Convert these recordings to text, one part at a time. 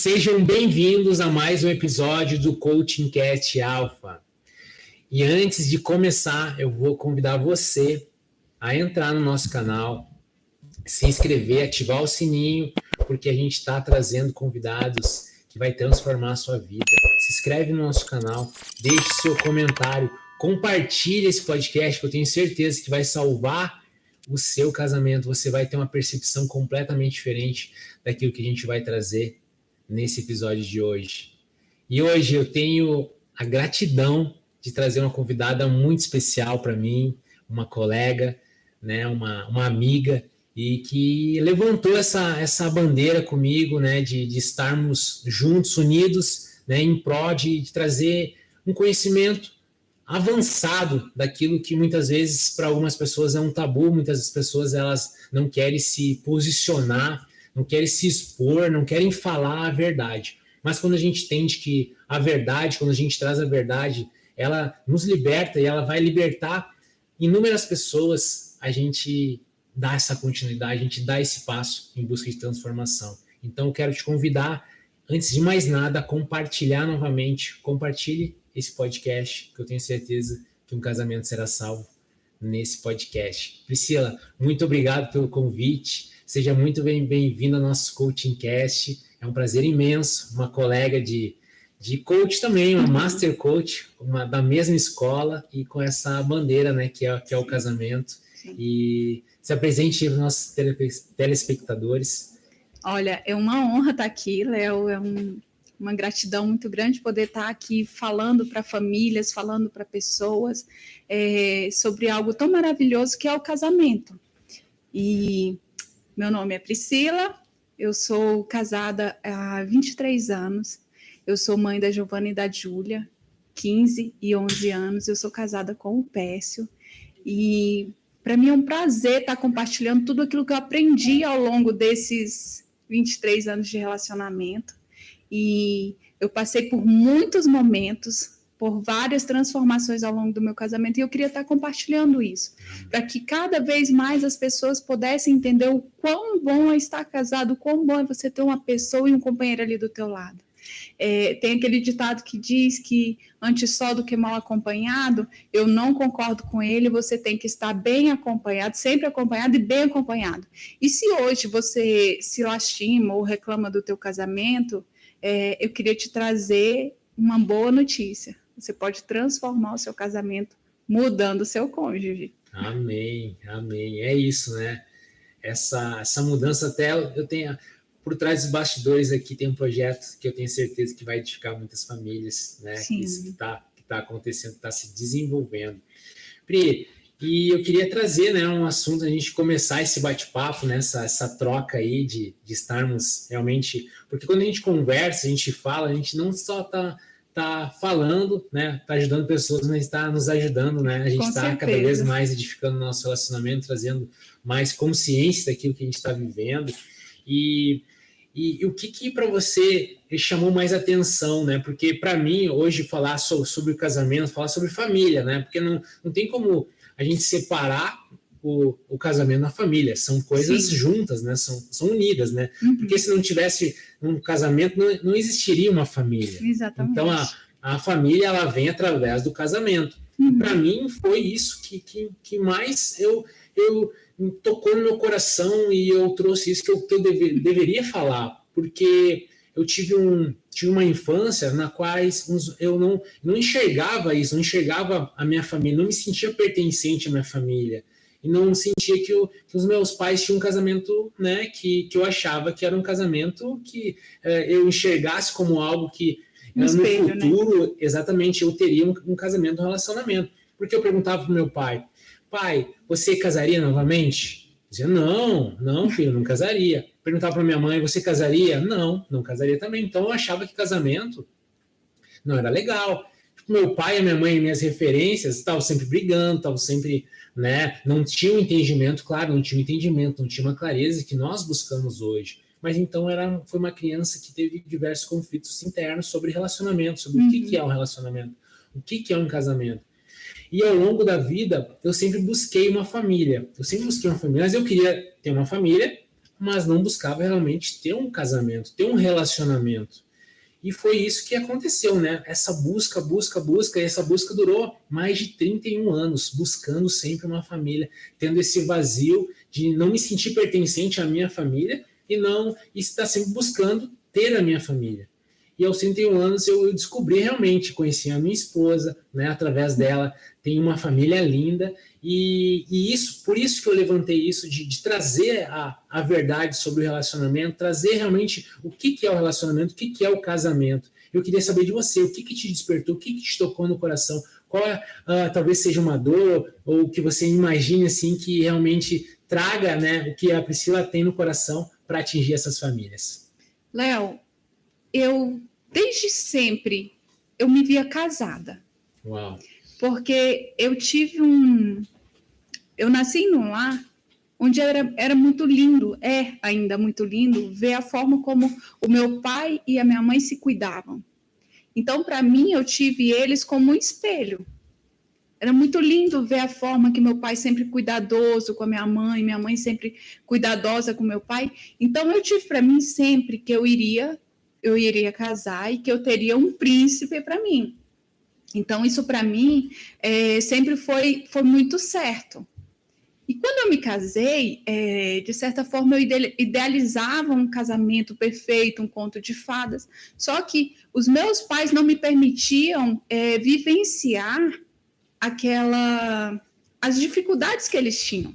Sejam bem-vindos a mais um episódio do Coaching Cast Alpha. E antes de começar, eu vou convidar você a entrar no nosso canal, se inscrever, ativar o sininho, porque a gente está trazendo convidados que vai transformar a sua vida. Se inscreve no nosso canal, deixe seu comentário, compartilhe esse podcast que eu tenho certeza que vai salvar o seu casamento. Você vai ter uma percepção completamente diferente daquilo que a gente vai trazer nesse episódio de hoje. E hoje eu tenho a gratidão de trazer uma convidada muito especial para mim, uma colega, né, uma amiga, e que levantou essa bandeira comigo, né, de estarmos juntos, unidos, né, em prol de trazer um conhecimento avançado daquilo que muitas vezes para algumas pessoas é um tabu, muitas pessoas elas não querem se posicionar, não querem se expor, não querem falar a verdade. Mas quando a gente entende que a verdade, quando a gente traz a verdade, ela nos liberta e ela vai libertar inúmeras pessoas, a gente dá essa continuidade, a gente dá esse passo em busca de transformação. Então eu quero te convidar, antes de mais nada, a compartilhar novamente, compartilhe esse podcast, que eu tenho certeza que um casamento será salvo nesse podcast. Priscila, muito obrigado pelo convite, seja muito bem-vinda ao nosso Coaching Cast, é um prazer imenso, uma colega de coach também, uma master coach, da mesma escola e com essa bandeira, né, que é o casamento. Sim. E se apresente para os nossos telespectadores. Olha, é uma honra estar aqui, Léo, uma gratidão muito grande poder estar aqui falando para famílias, falando para pessoas sobre algo tão maravilhoso que é o casamento. E meu nome é Priscila, eu sou casada há 23 anos, eu sou mãe da Giovana e da Júlia, 15 e 11 anos, eu sou casada com o Pécio, e para mim é um prazer estar compartilhando tudo aquilo que eu aprendi ao longo desses 23 anos de relacionamento. E eu passei por muitos momentos, por várias transformações ao longo do meu casamento, e eu queria estar compartilhando isso, para que cada vez mais as pessoas pudessem entender o quão bom é estar casado, o quão bom é você ter uma pessoa e um companheiro ali do teu lado. Tem aquele ditado que diz que antes só do que mal acompanhado. Eu não concordo com ele, você tem que estar bem acompanhado, sempre acompanhado e bem acompanhado. E se hoje você se lastima ou reclama do teu casamento, eu queria te trazer uma boa notícia. Você pode transformar o seu casamento mudando o seu cônjuge. Amém, amém. É isso, né? Essa mudança, até eu tenho... Por trás dos bastidores aqui tem um projeto que eu tenho certeza que vai edificar muitas famílias, né? Sim. Isso que está acontecendo, está se desenvolvendo. Pri, e eu queria trazer, né, um assunto, a gente começar esse bate-papo, né, essa troca aí de estarmos realmente... Porque quando a gente conversa, a gente fala, a gente não só tá falando, né, tá ajudando pessoas, mas está nos ajudando, né? A gente está cada vez mais edificando o nosso relacionamento, trazendo mais consciência daquilo que a gente está vivendo. E o que para você chamou mais atenção, né? Porque para mim, hoje, falar sobre o casamento, falar sobre família, né? Porque não tem como a gente separar o casamento da família. São coisas Sim. juntas, né? São unidas, né? Uhum. Porque se não tivesse um casamento, não existiria uma família. Exatamente. Então, a família, ela vem através do casamento. Uhum. Para mim, foi isso que mais eu tocou no meu coração, e eu trouxe isso que eu deveria falar, porque eu tive uma infância na qual eu não enxergava isso, não enxergava a minha família, não me sentia pertencente à minha família, e não sentia que os meus pais tinham um casamento, né, que eu achava que era um casamento que eu enxergasse como algo que no espelho, futuro, né? Exatamente, eu teria um casamento, um relacionamento, porque eu perguntava para o meu pai, você casaria novamente? Dizia, não, filho, não casaria. Perguntava para minha mãe, você casaria? Não casaria também. Então eu achava que casamento não era legal. Meu pai e minha mãe, minhas referências, estavam sempre brigando, estavam sempre, né, não tinha um entendimento, claro, não tinha um entendimento, não tinha uma clareza que nós buscamos hoje. Mas então foi uma criança que teve diversos conflitos internos sobre relacionamento, sobre o que é um relacionamento, o que é um casamento. E ao longo da vida, eu sempre busquei uma família. Mas eu queria ter uma família mas não buscava realmente ter um casamento, ter um relacionamento. E foi isso que aconteceu, né? Essa busca, e essa busca durou mais de 31 anos, buscando sempre uma família, tendo esse vazio de não me sentir pertencente à minha família e não estar sempre buscando ter a minha família. E aos 31 anos eu descobri realmente, conheci a minha esposa, né? Através dela, tenho uma família linda, e isso, por isso que eu levantei isso, de trazer a verdade sobre o relacionamento, trazer realmente o que é o relacionamento, o que é o casamento. Eu queria saber de você, o que te despertou, o que te tocou no coração, qual talvez seja uma dor, ou que você imagine assim, que realmente traga, né, o que a Priscila tem no coração para atingir essas famílias. Léo, eu, desde sempre, eu me via casada. Uau. Porque eu nasci num lar onde era muito lindo, é ainda muito lindo, ver a forma como o meu pai e a minha mãe se cuidavam. Então, para mim, eu tive eles como um espelho. Era muito lindo ver a forma que meu pai sempre cuidadoso com a minha mãe sempre cuidadosa com meu pai. Então, eu tive para mim sempre que eu iria casar e que eu teria um príncipe para mim. Então, isso para mim sempre foi muito certo. E quando eu me casei, de certa forma, eu idealizava um casamento perfeito, um conto de fadas. Só que os meus pais não me permitiam vivenciar as dificuldades que eles tinham.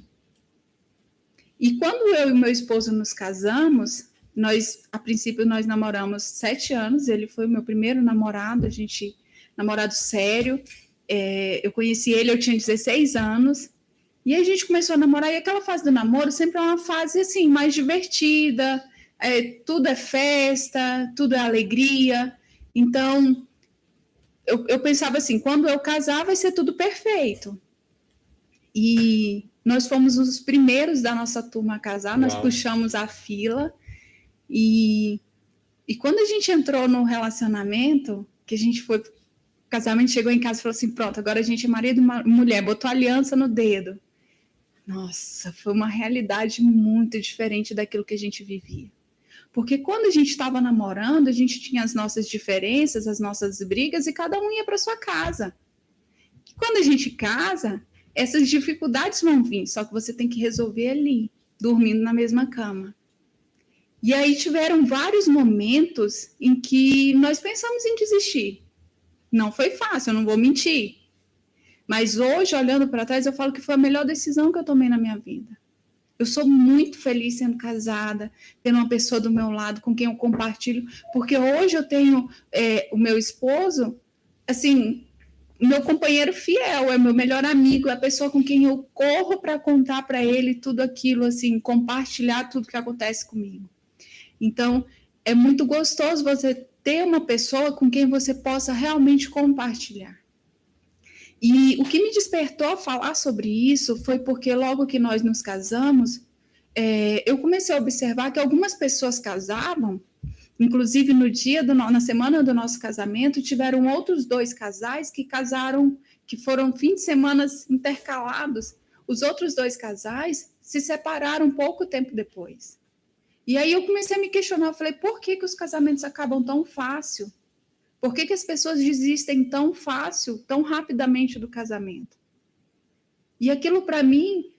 E quando eu e meu esposo nos casamos, a princípio, nós namoramos 7 anos. Ele foi o meu primeiro namorado, namorado sério. Eu conheci ele, eu tinha 16 anos. E a gente começou a namorar, e aquela fase do namoro sempre é uma fase assim, mais divertida, tudo é festa, tudo é alegria. Então, eu pensava assim, quando eu casar vai ser tudo perfeito. E nós fomos os primeiros da nossa turma a casar. Uau. Nós puxamos a fila, e quando a gente entrou no relacionamento, que a gente foi, o casamento chegou em casa e falou assim, pronto, agora a gente é marido e mulher, botou aliança no dedo. Nossa, foi uma realidade muito diferente daquilo que a gente vivia. Porque quando a gente estava namorando, a gente tinha as nossas diferenças, as nossas brigas, e cada um ia para sua casa. E quando a gente casa, essas dificuldades vão vir, só que você tem que resolver ali, dormindo na mesma cama. E aí tiveram vários momentos em que nós pensamos em desistir. Não foi fácil, eu não vou mentir. Mas hoje, olhando para trás, eu falo que foi a melhor decisão que eu tomei na minha vida. Eu sou muito feliz sendo casada, tendo uma pessoa do meu lado com quem eu compartilho, porque hoje eu tenho o meu esposo, assim, meu companheiro fiel, é meu melhor amigo, é a pessoa com quem eu corro para contar para ele tudo aquilo, assim, compartilhar tudo que acontece comigo. Então, é muito gostoso você ter uma pessoa com quem você possa realmente compartilhar. E o que me despertou a falar sobre isso foi porque logo que nós nos casamos, eu comecei a observar que algumas pessoas casavam, inclusive na semana do nosso casamento, tiveram outros 2 casais que casaram, que foram fins de semana intercalados. Os outros 2 casais se separaram pouco tempo depois. E aí eu comecei a me questionar, eu falei, por que os casamentos acabam tão fácil? Por que as pessoas desistem tão fácil, tão rapidamente do casamento? E aquilo para mim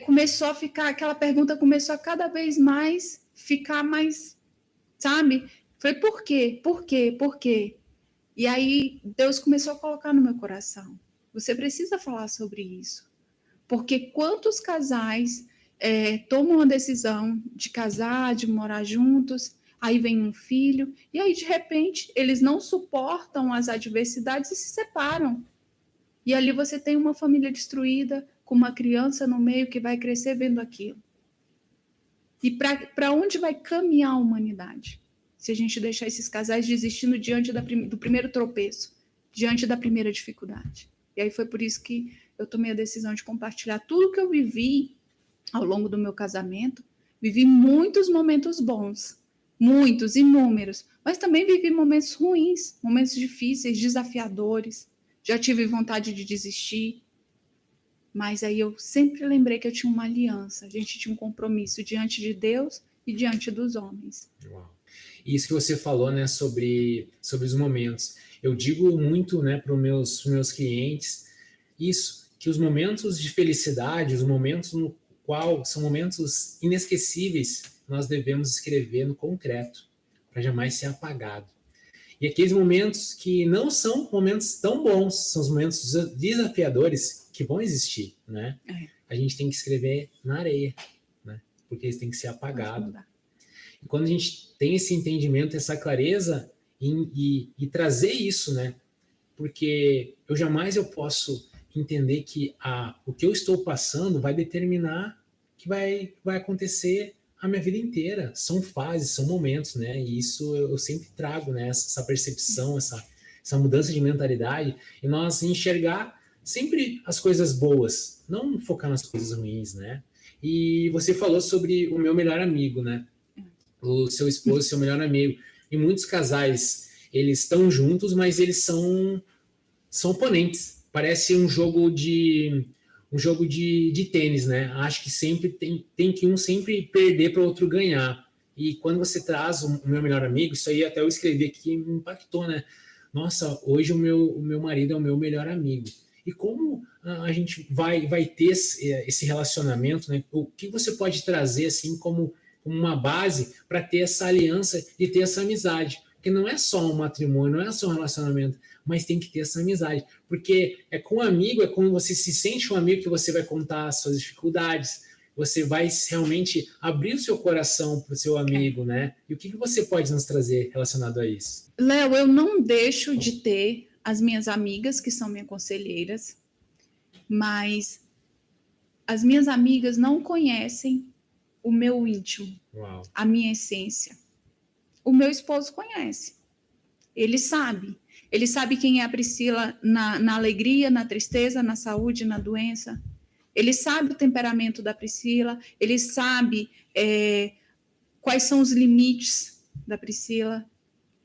começou a ficar, aquela pergunta começou a cada vez mais ficar mais, sabe? Falei, por quê? Por quê? Por quê? E aí Deus começou a colocar no meu coração. Você precisa falar sobre isso. Porque quantos casais tomam a decisão de casar, de morar juntos, aí vem um filho, e aí, de repente, eles não suportam as adversidades e se separam. E ali você tem uma família destruída, com uma criança no meio que vai crescer vendo aquilo. E para onde vai caminhar a humanidade? Se a gente deixar esses casais desistindo diante do primeiro tropeço, diante da primeira dificuldade. E aí foi por isso que eu tomei a decisão de compartilhar tudo que eu vivi ao longo do meu casamento. Vivi muitos momentos bons, muitos, inúmeros, mas também vivi momentos ruins, momentos difíceis, desafiadores. Já tive vontade de desistir, Mas aí eu sempre lembrei que eu tinha uma aliança, a gente tinha um compromisso diante de Deus e diante dos homens. Uau. E isso que você falou, né, sobre os momentos. Eu digo muito, né, para os meus clientes, isso, que os momentos de felicidade, os momentos no qual são momentos inesquecíveis, nós devemos escrever no concreto, para jamais ser apagado. E aqueles momentos que não são momentos tão bons, são os momentos desafiadores que vão existir, né? A gente tem que escrever na areia, né? Porque eles têm que ser apagados. E quando a gente tem esse entendimento, essa clareza e trazer isso, né? Porque eu posso entender que o que eu estou passando vai determinar que vai acontecer a minha vida inteira. São fases, são momentos, né? E isso eu sempre trago, né? Essa percepção, essa mudança de mentalidade e nós enxergar sempre as coisas boas, não focar nas coisas ruins, né? E você falou sobre o meu melhor amigo, né? O seu esposo, seu melhor amigo. E muitos casais, eles estão juntos, mas eles são oponentes. Parece um jogo de tênis, né? Acho que sempre tem que um sempre perder para o outro ganhar. E quando você traz o meu melhor amigo, isso aí até eu escrevi aqui que me impactou, né? Nossa, hoje o meu marido é o meu melhor amigo. E como a gente vai ter esse relacionamento, né? O que você pode trazer assim como uma base para ter essa aliança e ter essa amizade? Porque não é só um matrimônio, não é só um relacionamento, mas tem que ter essa amizade. Porque é com um amigo, é quando você se sente um amigo que você vai contar as suas dificuldades, você vai realmente abrir o seu coração para o seu amigo, né? E o que você pode nos trazer relacionado a isso? Léo, eu não deixo de ter as minhas amigas, que são minhas conselheiras, mas as minhas amigas não conhecem o meu íntimo, Uau. A minha essência. O meu esposo conhece. Ele sabe. Ele sabe quem é a Priscila na alegria, na tristeza, na saúde, na doença. Ele sabe o temperamento da Priscila. Ele sabe quais são os limites da Priscila.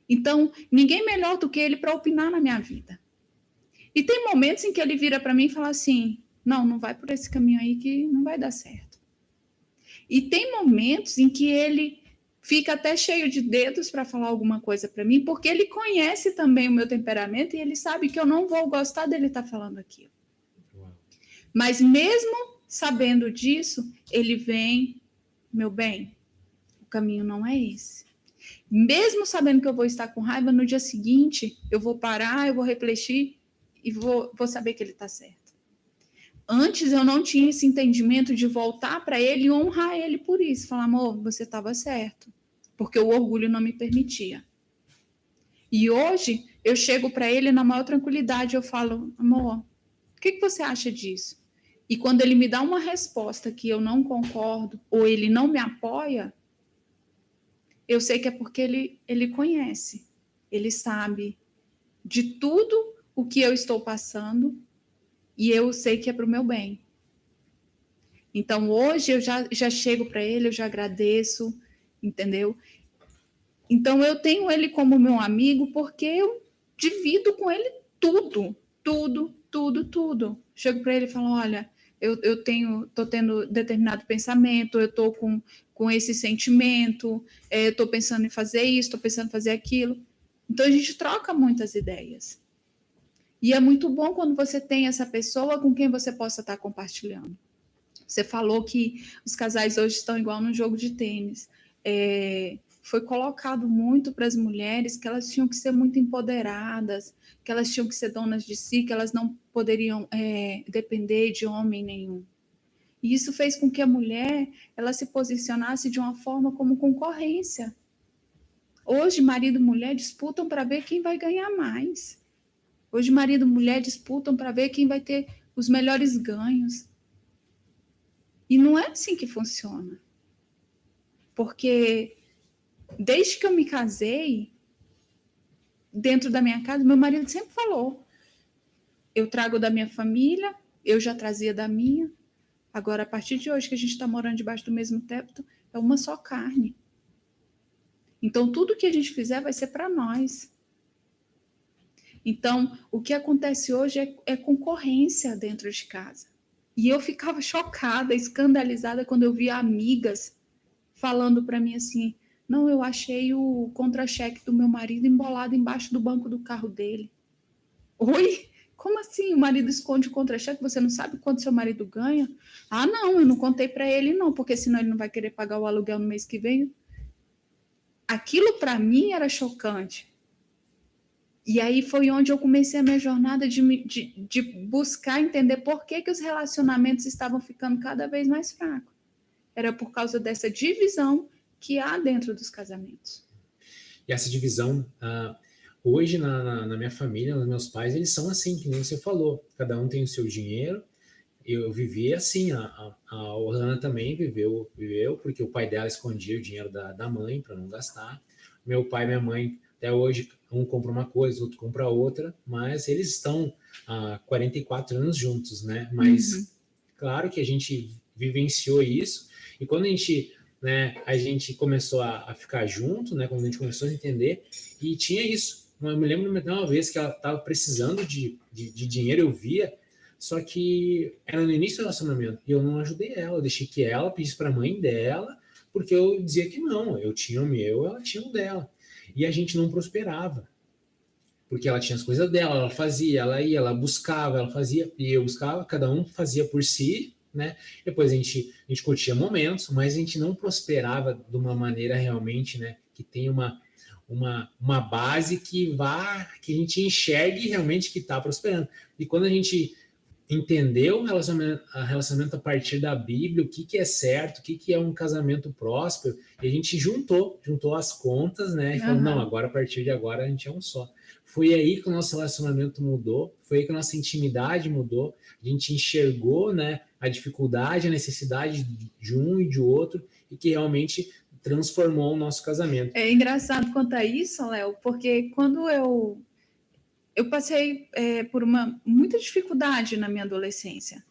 Então, ninguém melhor do que ele para opinar na minha vida. E tem momentos em que ele vira para mim e fala assim, não vai por esse caminho aí que não vai dar certo. E tem momentos em que ele fica até cheio de dedos para falar alguma coisa para mim, porque ele conhece também o meu temperamento e ele sabe que eu não vou gostar dele estar falando aquilo. Uau. Mas mesmo sabendo disso, ele vem, meu bem, o caminho não é esse. Mesmo sabendo que eu vou estar com raiva, no dia seguinte eu vou parar, eu vou refletir e vou saber que ele está certo. Antes eu não tinha esse entendimento de voltar para ele e honrar ele por isso. Falar, amor, você estava certo. Porque o orgulho não me permitia. E hoje eu chego para ele na maior tranquilidade. Eu falo, amor, o que você acha disso? E quando ele me dá uma resposta que eu não concordo ou ele não me apoia, eu sei que é porque ele conhece. Ele sabe de tudo o que eu estou passando. E eu sei que é para o meu bem. Então, hoje eu já chego para ele, eu já agradeço, entendeu? Então, eu tenho ele como meu amigo porque eu divido com ele tudo. Chego para ele e falo, olha, eu tô tendo determinado pensamento, eu tô com esse sentimento, tô pensando em fazer isso, tô pensando em fazer aquilo. Então, a gente troca muitas ideias. E é muito bom quando você tem essa pessoa com quem você possa estar compartilhando. Você falou que os casais hoje estão igual num jogo de tênis. Foi colocado muito para as mulheres que elas tinham que ser muito empoderadas, que elas tinham que ser donas de si, que elas não poderiam depender de homem nenhum. E isso fez com que a mulher ela se posicionasse de uma forma como concorrência. Hoje, marido e mulher disputam para ver quem vai ganhar mais. Hoje, marido e mulher disputam para ver quem vai ter os melhores ganhos. E não é assim que funciona. Porque desde que eu me casei, dentro da minha casa, meu marido sempre falou, eu trago da minha família, eu já trazia da minha. Agora, a partir de hoje que a gente está morando debaixo do mesmo teto, é uma só carne. Então, tudo que a gente fizer vai ser para nós. Então, o que acontece hoje é concorrência dentro de casa. E eu ficava chocada, escandalizada quando eu via amigas falando para mim assim: não, eu achei o contra-cheque do meu marido embolado embaixo do banco do carro dele. Oi? Como assim? O marido esconde o contra-cheque? Você não sabe quanto seu marido ganha? Ah, não, eu não contei para ele, não, porque senão ele não vai querer pagar o aluguel no mês que vem. Aquilo para mim era chocante. E aí foi onde eu comecei a minha jornada de buscar entender por que os relacionamentos estavam ficando cada vez mais fracos. Era por causa dessa divisão que há dentro dos casamentos. E essa divisão, hoje na minha família, nos meus pais, eles são assim, que nem você falou. Cada um tem o seu dinheiro. Eu vivi assim, a Ohana também viveu, porque o pai dela escondia o dinheiro da mãe para não gastar. Meu pai e minha mãe, até hoje, um compra uma coisa, outro compra outra, mas eles estão há 44 anos juntos, né? Mas claro que a gente vivenciou isso, e quando a gente começou a ficar junto, né? Quando a gente começou a entender, e tinha isso. Eu me lembro de uma vez que ela estava precisando de dinheiro, eu via, só que era no início do relacionamento e eu não ajudei ela, eu deixei que ela pedisse para a mãe dela, porque eu dizia que não, eu tinha o meu, ela tinha o dela. E a gente não prosperava, porque ela tinha as coisas dela, ela fazia, ela ia, ela buscava, ela fazia, e eu buscava, cada um fazia por si, né? Depois a gente curtia momentos, mas a gente não prosperava de uma maneira realmente, né? Que tem uma base que a gente enxergue realmente que está prosperando. E quando a gente entendeu o relacionamento a partir da Bíblia, o que é certo, o que é um casamento próspero, e a gente juntou as contas, né? E falou, não, agora, a partir de agora, a gente é um só. Foi aí que o nosso relacionamento mudou, foi aí que a nossa intimidade mudou, a gente enxergou, né, a dificuldade, a necessidade de um e de outro, e que realmente transformou o nosso casamento. É engraçado quanto a isso, Léo, porque quando eu passei por muita dificuldade na minha adolescência.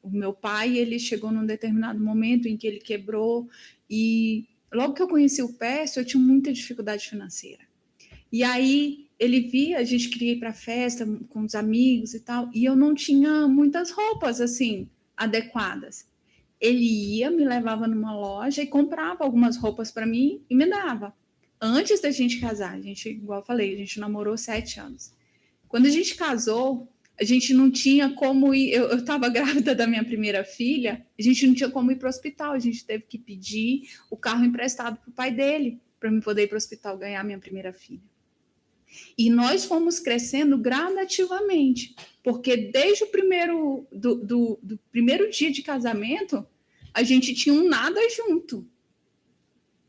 O meu pai, ele chegou num determinado momento em que ele quebrou, e logo que eu conheci o Pércio, eu tinha muita dificuldade financeira. E aí ele via, a gente queria ir para festa com os amigos e tal, e eu não tinha muitas roupas assim adequadas. Ele ia, me levava numa loja e comprava algumas roupas para mim e me dava. Antes da gente casar, a gente, igual eu falei, a gente namorou 7 anos. Quando a gente casou, a gente não tinha como ir. Eu estava grávida da minha primeira filha, a gente não tinha como ir para o hospital, a gente teve que pedir o carro emprestado para o pai dele, para eu poder ir para o hospital ganhar minha primeira filha. E nós fomos crescendo gradativamente, porque desde o primeiro do primeiro dia de casamento, a gente tinha um nada junto.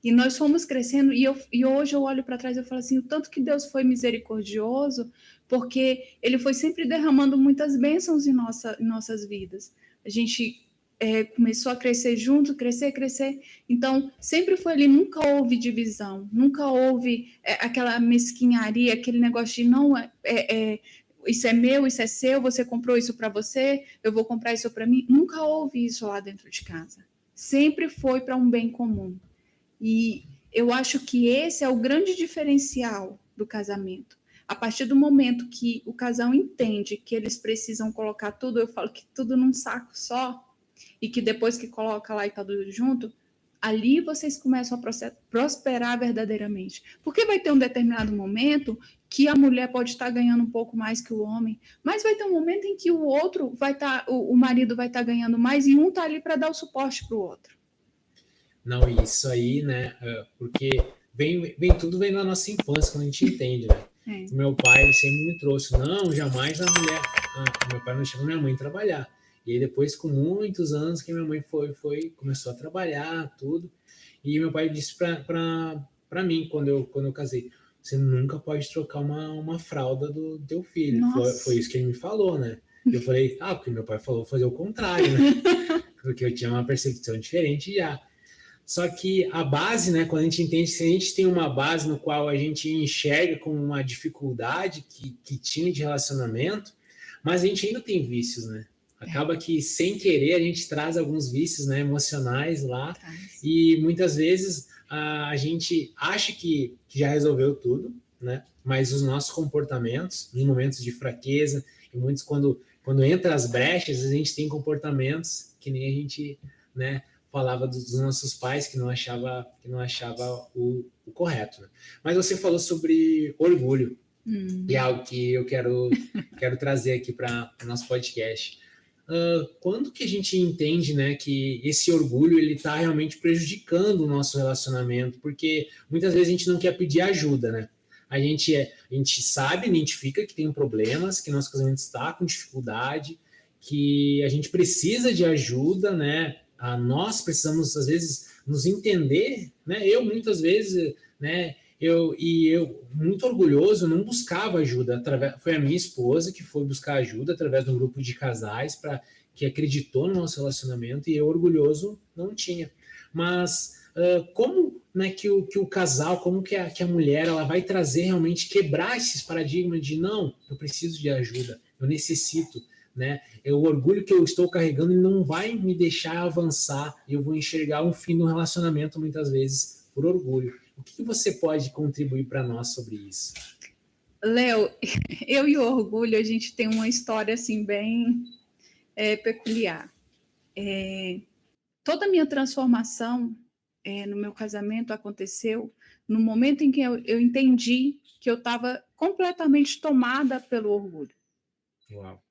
E nós fomos crescendo, e hoje eu olho para trás e eu falo assim, o tanto que Deus foi misericordioso, porque Ele foi sempre derramando muitas bênçãos em nossas vidas. A gente começou a crescer junto, crescer. Então, sempre foi ali, nunca houve divisão, nunca houve aquela mesquinharia, aquele negócio de não isso é meu, isso é seu, você comprou isso para você, eu vou comprar isso para mim. Nunca houve isso lá dentro de casa. Sempre foi para um bem comum. E eu acho que esse é o grande diferencial do casamento. A partir do momento que o casal entende que eles precisam colocar tudo, eu falo que tudo num saco só, e que depois que coloca lá e tá tudo junto, ali vocês começam a prosperar verdadeiramente. Porque vai ter um determinado momento que a mulher pode estar ganhando um pouco mais que o homem, mas vai ter um momento em que o outro vai estar, o marido vai estar ganhando mais, e um tá ali para dar o suporte para o outro. Não, isso aí, né? Porque tudo vem da nossa infância, quando a gente entende, né? Meu pai sempre me trouxe, não, jamais a mulher. Meu pai não deixava minha mãe trabalhar. E aí depois, com muitos anos, que minha mãe começou a trabalhar, tudo. E meu pai disse para mim, quando eu casei, você nunca pode trocar uma fralda do teu filho. Foi isso que ele me falou, né? Eu falei, porque meu pai falou fazer o contrário, né? Porque eu tinha uma percepção diferente já. Só que a base, né, quando a gente entende, se a gente tem uma base no qual a gente enxerga como uma dificuldade que tinha de relacionamento, mas a gente ainda tem vícios, né? Acaba que, sem querer, a gente traz alguns vícios, né, emocionais lá, e muitas vezes a gente acha que já resolveu tudo, né? Mas os nossos comportamentos, em momentos de fraqueza, e muitos quando quando entra as brechas, a gente tem comportamentos que nem a gente, né, falava dos nossos pais que não achava o correto. Né? Mas você falou sobre orgulho, e é algo que eu quero trazer aqui para o nosso podcast. Quando que a gente entende, né, que esse orgulho ele está realmente prejudicando o nosso relacionamento? Porque muitas vezes a gente não quer pedir ajuda, né? A gente sabe, identifica que tem problemas, que nosso casamento está com dificuldade, que a gente precisa de ajuda, né? Nós precisamos, às vezes, nos entender, né? Eu, muitas vezes, né? Eu muito orgulhoso, não buscava ajuda. Foi a minha esposa que foi buscar ajuda através de um grupo de casais que acreditou no nosso relacionamento, e eu, orgulhoso, não tinha. Mas como, né, que o casal, como que a mulher ela vai trazer realmente, quebrar esses paradigmas de não, eu preciso de ajuda, eu necessito, né? O orgulho que eu estou carregando ele não vai me deixar avançar, eu vou enxergar um fim no relacionamento muitas vezes por orgulho. O que você pode contribuir para nós sobre isso? Léo, eu e o orgulho, a gente tem uma história assim bem peculiar. Toda a minha transformação no meu casamento aconteceu no momento em que eu entendi que eu estava completamente tomada pelo orgulho. Uau.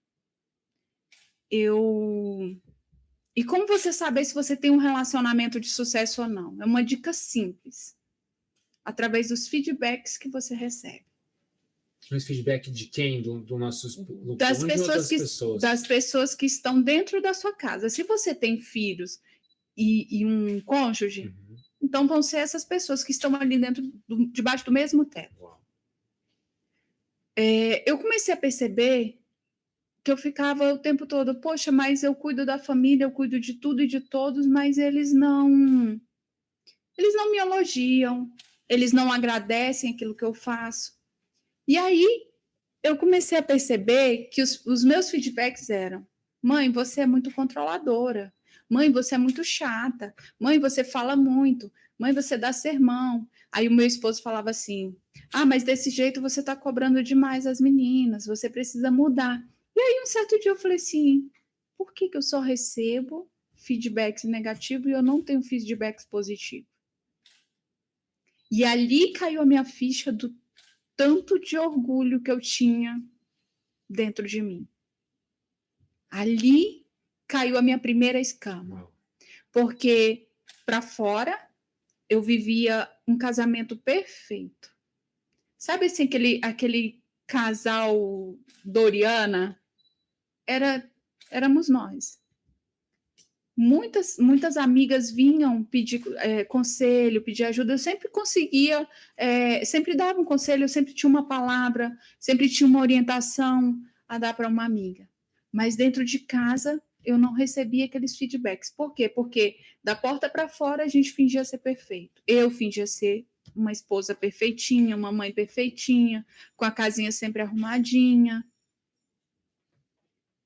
E como você saber se você tem um relacionamento de sucesso ou não? É uma dica simples. Através dos feedbacks que você recebe. Mas feedback de quem? Do nossos das pessoas que estão dentro da sua casa. Se você tem filhos e um cônjuge, então vão ser essas pessoas que estão ali debaixo do mesmo teto. Eu comecei a perceber que eu ficava o tempo todo, poxa, mas eu cuido da família, eu cuido de tudo e de todos, mas eles não me elogiam, eles não agradecem aquilo que eu faço. E aí eu comecei a perceber que os meus feedbacks eram: mãe, você é muito controladora. Mãe, você é muito chata. Mãe, você fala muito. Mãe, você dá sermão. Aí o meu esposo falava assim: mas desse jeito você está cobrando demais as meninas. Você precisa mudar. E aí um certo dia eu falei assim: por que eu só recebo feedbacks negativos e eu não tenho feedbacks positivos? E ali caiu a minha ficha do tanto de orgulho que eu tinha dentro de mim. Ali caiu a minha primeira escama. Porque para fora eu vivia um casamento perfeito. Sabe assim, aquele casal Doriana? Éramos nós. Muitas amigas vinham pedir conselho, pedir ajuda. Eu sempre conseguia, sempre dava um conselho, eu sempre tinha uma palavra, sempre tinha uma orientação a dar para uma amiga. Mas dentro de casa, eu não recebia aqueles feedbacks. Por quê? Porque da porta para fora, a gente fingia ser perfeito. Eu fingia ser uma esposa perfeitinha, uma mãe perfeitinha, com a casinha sempre arrumadinha.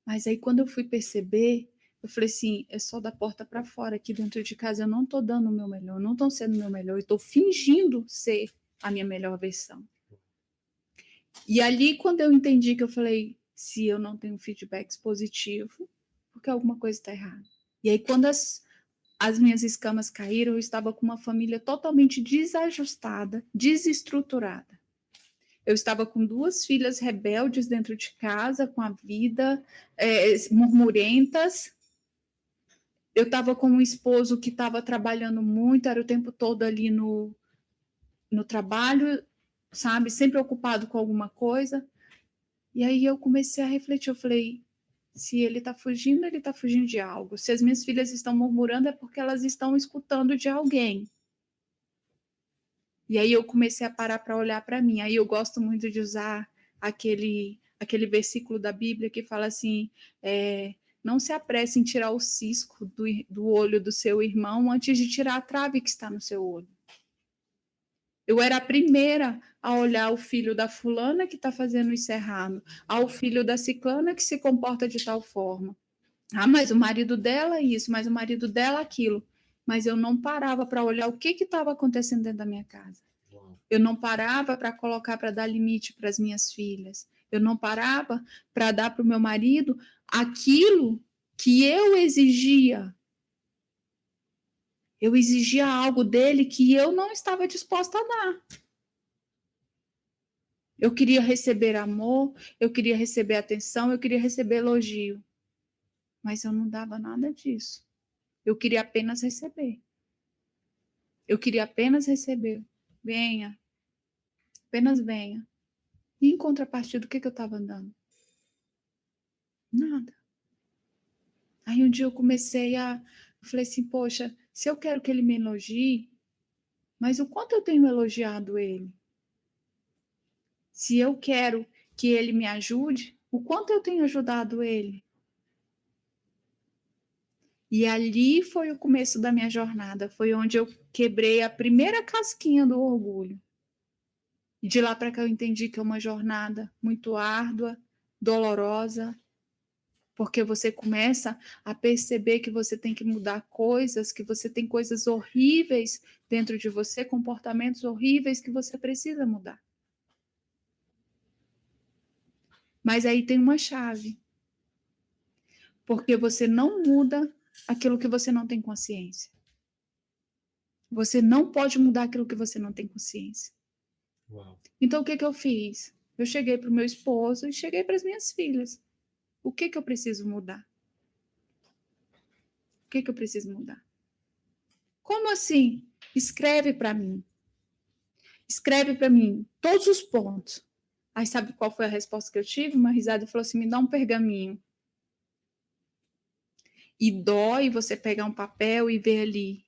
Mas aí, quando eu fui perceber, eu falei assim, é só da porta para fora, aqui dentro de casa eu não estou dando o meu melhor, eu não estou sendo o meu melhor, eu estou fingindo ser a minha melhor versão. E ali, quando eu entendi que eu falei, se eu não tenho feedbacks positivos, porque alguma coisa está errada. E aí, quando as minhas escamas caíram, eu estava com uma família totalmente desajustada, desestruturada. Eu estava com 2 filhas rebeldes dentro de casa, com a vida, murmurentas. Eu estava com um esposo que estava trabalhando muito, era o tempo todo ali no trabalho, sabe? Sempre ocupado com alguma coisa. E aí eu comecei a refletir, eu falei, se ele está fugindo de algo. Se as minhas filhas estão murmurando, é porque elas estão escutando de alguém. E aí eu comecei a parar para olhar para mim. Aí eu gosto muito de usar aquele versículo da Bíblia que fala assim, não se apresse em tirar o cisco do olho do seu irmão antes de tirar a trave que está no seu olho. Eu era a primeira a olhar o filho da fulana que está fazendo isso errado, ao filho da ciclana que se comporta de tal forma. Mas o marido dela é isso, mas o marido dela é aquilo. Mas eu não parava para olhar o que estava acontecendo dentro da minha casa. Eu não parava para colocar, para dar limite para as minhas filhas. Eu não parava para dar para o meu marido aquilo que eu exigia. Eu exigia algo dele que eu não estava disposta a dar. Eu queria receber amor, eu queria receber atenção, eu queria receber elogio. Mas eu não dava nada disso. Eu queria apenas receber. Eu queria apenas receber. Venha. Apenas venha. E em contrapartida, o que eu estava dando? Nada. Aí um dia eu comecei a... Eu falei assim, poxa, se eu quero que ele me elogie, mas o quanto eu tenho elogiado ele? Se eu quero que ele me ajude, o quanto eu tenho ajudado ele? E ali foi o começo da minha jornada, foi onde eu quebrei a primeira casquinha do orgulho. E de lá para cá eu entendi que é uma jornada muito árdua, dolorosa, porque você começa a perceber que você tem que mudar coisas, que você tem coisas horríveis dentro de você, comportamentos horríveis que você precisa mudar. Mas aí tem uma chave. Porque você não muda aquilo que você não tem consciência. Você não pode mudar aquilo que você não tem consciência. Uau. Então, o que eu fiz? Eu cheguei para o meu esposo e cheguei para as minhas filhas. O que eu preciso mudar? O que eu preciso mudar? Como assim? Escreve para mim. Escreve para mim todos os pontos. Aí sabe qual foi a resposta que eu tive? Uma risada e falou assim, me dá um pergaminho. E dói você pegar um papel e ver ali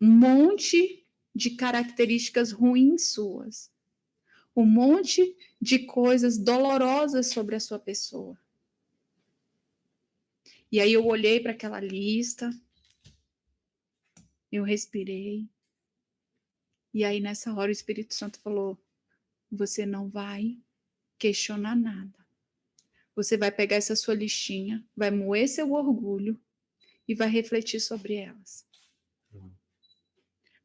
um monte de características ruins suas. Um monte de coisas dolorosas sobre a sua pessoa. E aí eu olhei para aquela lista, eu respirei, e aí nessa hora o Espírito Santo falou, você não vai questionar nada. Você vai pegar essa sua listinha, vai moer seu orgulho e vai refletir sobre elas.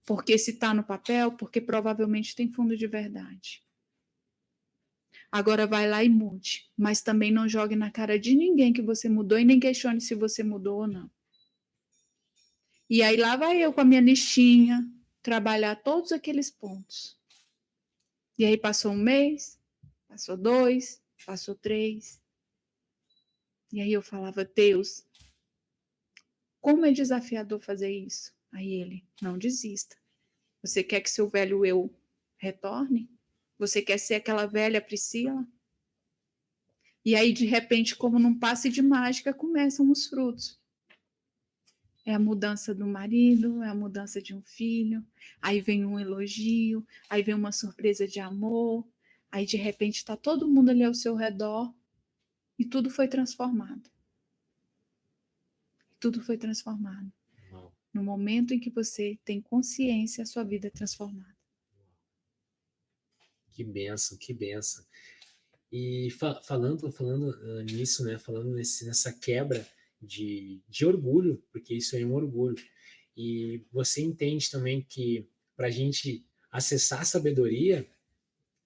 Porque se está no papel, porque provavelmente tem fundo de verdade. Agora vai lá e mude, mas também não jogue na cara de ninguém que você mudou e nem questione se você mudou ou não. E aí lá vai eu com a minha listinha, trabalhar todos aqueles pontos. E aí passou 1 mês, passou 2, passou 3. E aí eu falava, Deus, como é desafiador fazer isso? Aí ele, não desista. Você quer que seu velho eu retorne? Você quer ser aquela velha Priscila? E aí, de repente, como num passe de mágica, começam os frutos. É a mudança do marido, é a mudança de um filho, aí vem um elogio, aí vem uma surpresa de amor, aí de repente está todo mundo ali ao seu redor e tudo foi transformado. Tudo foi transformado. No momento em que você tem consciência, a sua vida é transformada. Que bênção, que bênção. E falando nisso, né? Falando nessa quebra de orgulho, porque isso é um orgulho. E você entende também que para a gente acessar a sabedoria,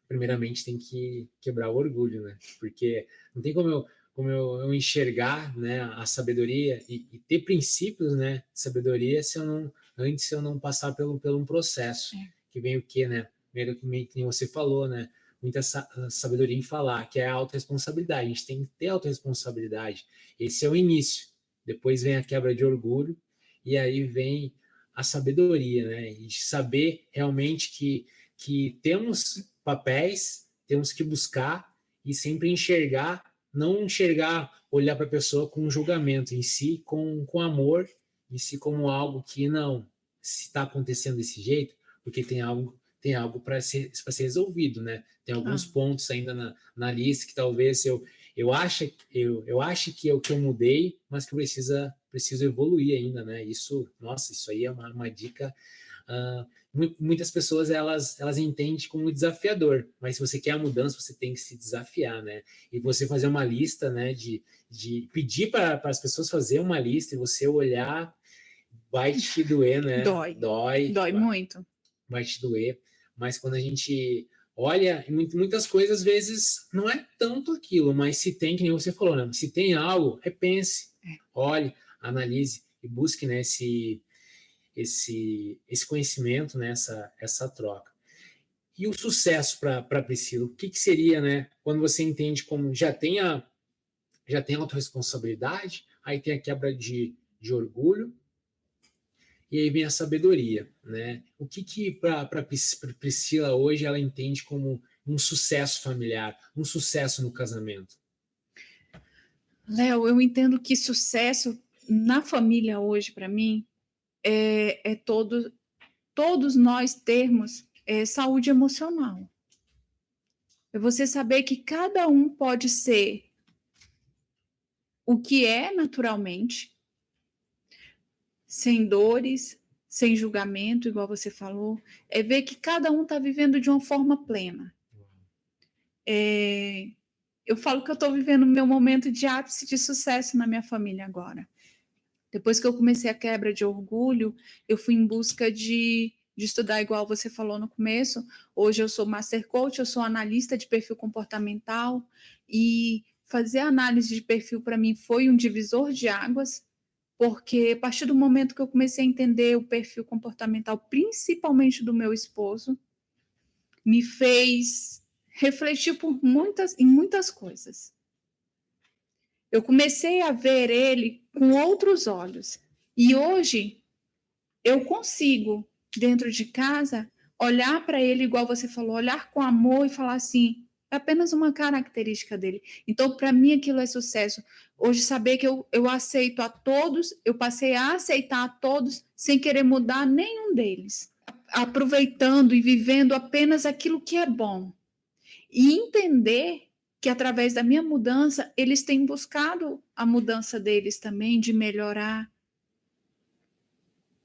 primeiramente tem que quebrar o orgulho, né? Porque não tem como eu enxergar, né, a sabedoria e ter princípios, né, de sabedoria se eu não passar pelo um processo. Que vem o quê, né? Primeiro que você falou, né? Muita sabedoria em falar, que é a autorresponsabilidade. A gente tem que ter autorresponsabilidade. Esse é o início. Depois vem a quebra de orgulho e aí vem a sabedoria, né? E de saber realmente que temos papéis, temos que buscar e sempre enxergar, não enxergar, olhar para a pessoa com julgamento, em si com amor, em si como algo que não, se está acontecendo desse jeito, porque tem algo para ser resolvido, né? Tem alguns pontos ainda na lista que talvez eu acho que é o que eu mudei, mas que preciso evoluir ainda, né? Isso aí é uma dica. Muitas pessoas elas entendem como desafiador, mas se você quer a mudança, você tem que se desafiar, né? E você fazer uma lista, né? De pedir para as pessoas fazer uma lista e você olhar, vai te doer, né? Dói muito. Vai te doer, mas quando a gente olha, muitas coisas às vezes não é tanto aquilo, mas se tem, que nem você falou, né? Se tem algo, repense, olhe, analise e busque, né, esse conhecimento, né, essa troca. E o sucesso para Priscila, o que seria, né, quando você entende como já tem autorresponsabilidade, aí tem a quebra de orgulho, e aí vem a sabedoria, né? O que para Priscila hoje ela entende como um sucesso familiar, um sucesso no casamento? Léo, eu entendo que sucesso na família hoje, para mim, é todos nós termos saúde emocional. É você saber que cada um pode ser o que é naturalmente, sem dores, sem julgamento, igual você falou. É ver que cada um está vivendo de uma forma plena. Eu falo que eu estou vivendo o meu momento de ápice de sucesso na minha família agora. Depois que eu comecei a quebra de orgulho, eu fui em busca de estudar, igual você falou no começo. Hoje eu sou Master Coach, eu sou analista de perfil comportamental, e fazer análise de perfil para mim foi um divisor de águas, porque a partir do momento que eu comecei a entender o perfil comportamental, principalmente do meu esposo, me fez refletir em muitas coisas. Eu comecei a ver ele com outros olhos. E hoje eu consigo, dentro de casa, olhar para ele, igual você falou, olhar com amor e falar assim, é apenas uma característica dele. Então, para mim, aquilo é sucesso. Hoje, saber que eu aceito a todos, eu passei a aceitar a todos sem querer mudar nenhum deles. Aproveitando e vivendo apenas aquilo que é bom. E entender que através da minha mudança, eles têm buscado a mudança deles também, de melhorar.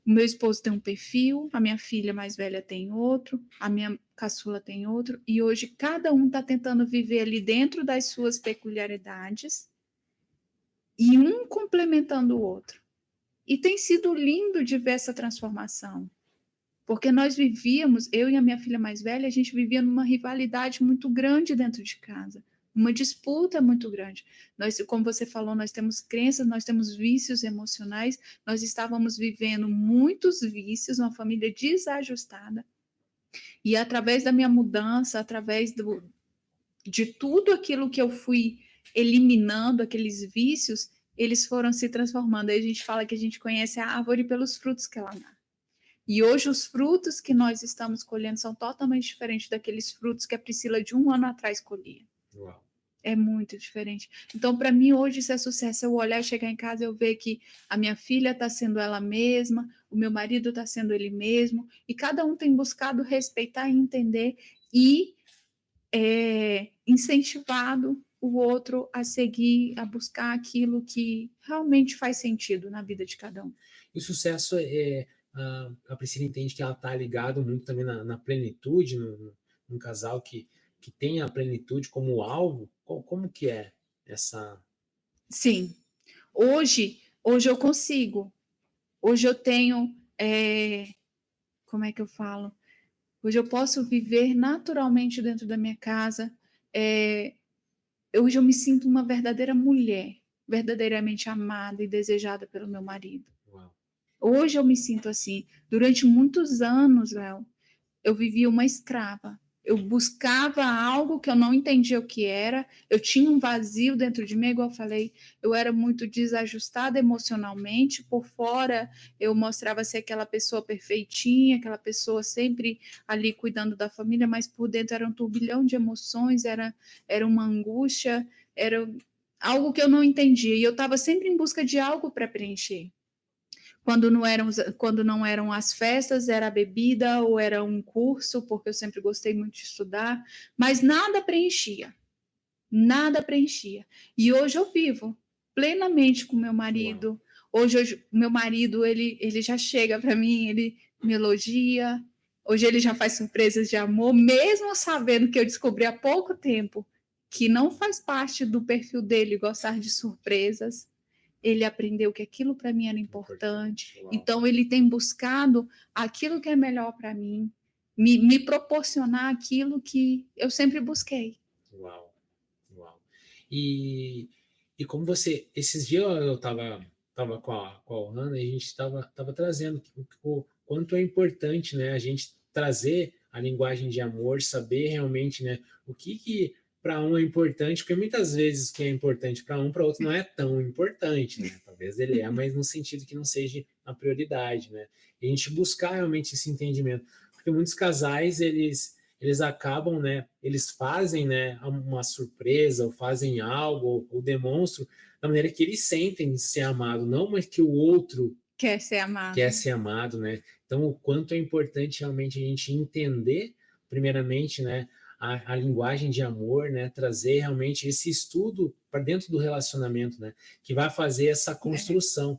O meu esposo tem um perfil, a minha filha mais velha tem outro, a minha caçula tem outro, e hoje cada um está tentando viver ali dentro das suas peculiaridades, e um complementando o outro. E tem sido lindo de ver essa transformação. Porque nós vivíamos, eu e a minha filha mais velha, a gente vivia numa rivalidade muito grande dentro de casa, uma disputa muito grande. Nós, como você falou, nós temos crenças, nós temos vícios emocionais, nós estávamos vivendo muitos vícios, uma família desajustada. E através da minha mudança, através de tudo aquilo que eu fui eliminando, aqueles vícios, eles foram se transformando. Aí a gente fala que a gente conhece a árvore pelos frutos que ela dá. E hoje os frutos que nós estamos colhendo são totalmente diferentes daqueles frutos que a Priscila de 1 ano atrás colhia. Uau. É muito diferente. Então, para mim, hoje isso é sucesso. Eu olhar e chegar em casa, eu ver que a minha filha está sendo ela mesma, o meu marido está sendo ele mesmo, e cada um tem buscado respeitar e entender e incentivado o outro a seguir, a buscar aquilo que realmente faz sentido na vida de cada um. E o sucesso a Priscila entende que ela está ligada muito também na plenitude, num casal que tem a plenitude como alvo. Como que é essa... Sim. Hoje eu consigo. Hoje eu tenho, como é que eu falo? Hoje eu posso viver naturalmente dentro da minha casa. Hoje eu me sinto uma verdadeira mulher, verdadeiramente amada e desejada pelo meu marido. Uau. Hoje eu me sinto assim. Durante muitos anos, Léo, eu vivia uma escrava. Eu buscava algo que eu não entendia o que era. Eu tinha um vazio dentro de mim, igual eu falei. Eu era muito desajustada emocionalmente. Por fora, eu mostrava ser aquela pessoa perfeitinha, aquela pessoa sempre ali cuidando da família, mas por dentro era um turbilhão de emoções, era uma angústia, era algo que eu não entendia. E eu estava sempre em busca de algo para preencher. Quando não eram as festas, era a bebida ou era um curso, porque eu sempre gostei muito de estudar, mas nada preenchia. Nada preenchia. E hoje eu vivo plenamente com meu marido. Hoje o meu marido, ele já chega para mim, ele me elogia. Hoje ele já faz surpresas de amor, mesmo sabendo que eu descobri há pouco tempo que não faz parte do perfil dele gostar de surpresas. Ele aprendeu que aquilo para mim era importante. Então, ele tem buscado aquilo que é melhor para mim. me proporcionar aquilo que eu sempre busquei. Uau, uau. E como você, esses dias eu estava com a Ana e a gente estava trazendo o quanto é importante, né, a gente trazer a linguagem de amor, saber realmente, né, o que para um é importante, porque muitas vezes o que é importante para um, para outro não é tão importante, né? Talvez ele é, mas no sentido que não seja a prioridade, né? E a gente buscar realmente esse entendimento, porque muitos casais eles acabam, né? Eles fazem, né? Uma surpresa, ou fazem algo, ou demonstram da maneira que eles sentem ser amado, não mas que o outro Quer ser amado. quer ser amado, né? Então, o quanto é importante realmente a gente entender, primeiramente, né? A linguagem de amor, né? Trazer realmente esse estudo para dentro do relacionamento, né? Que vai fazer essa construção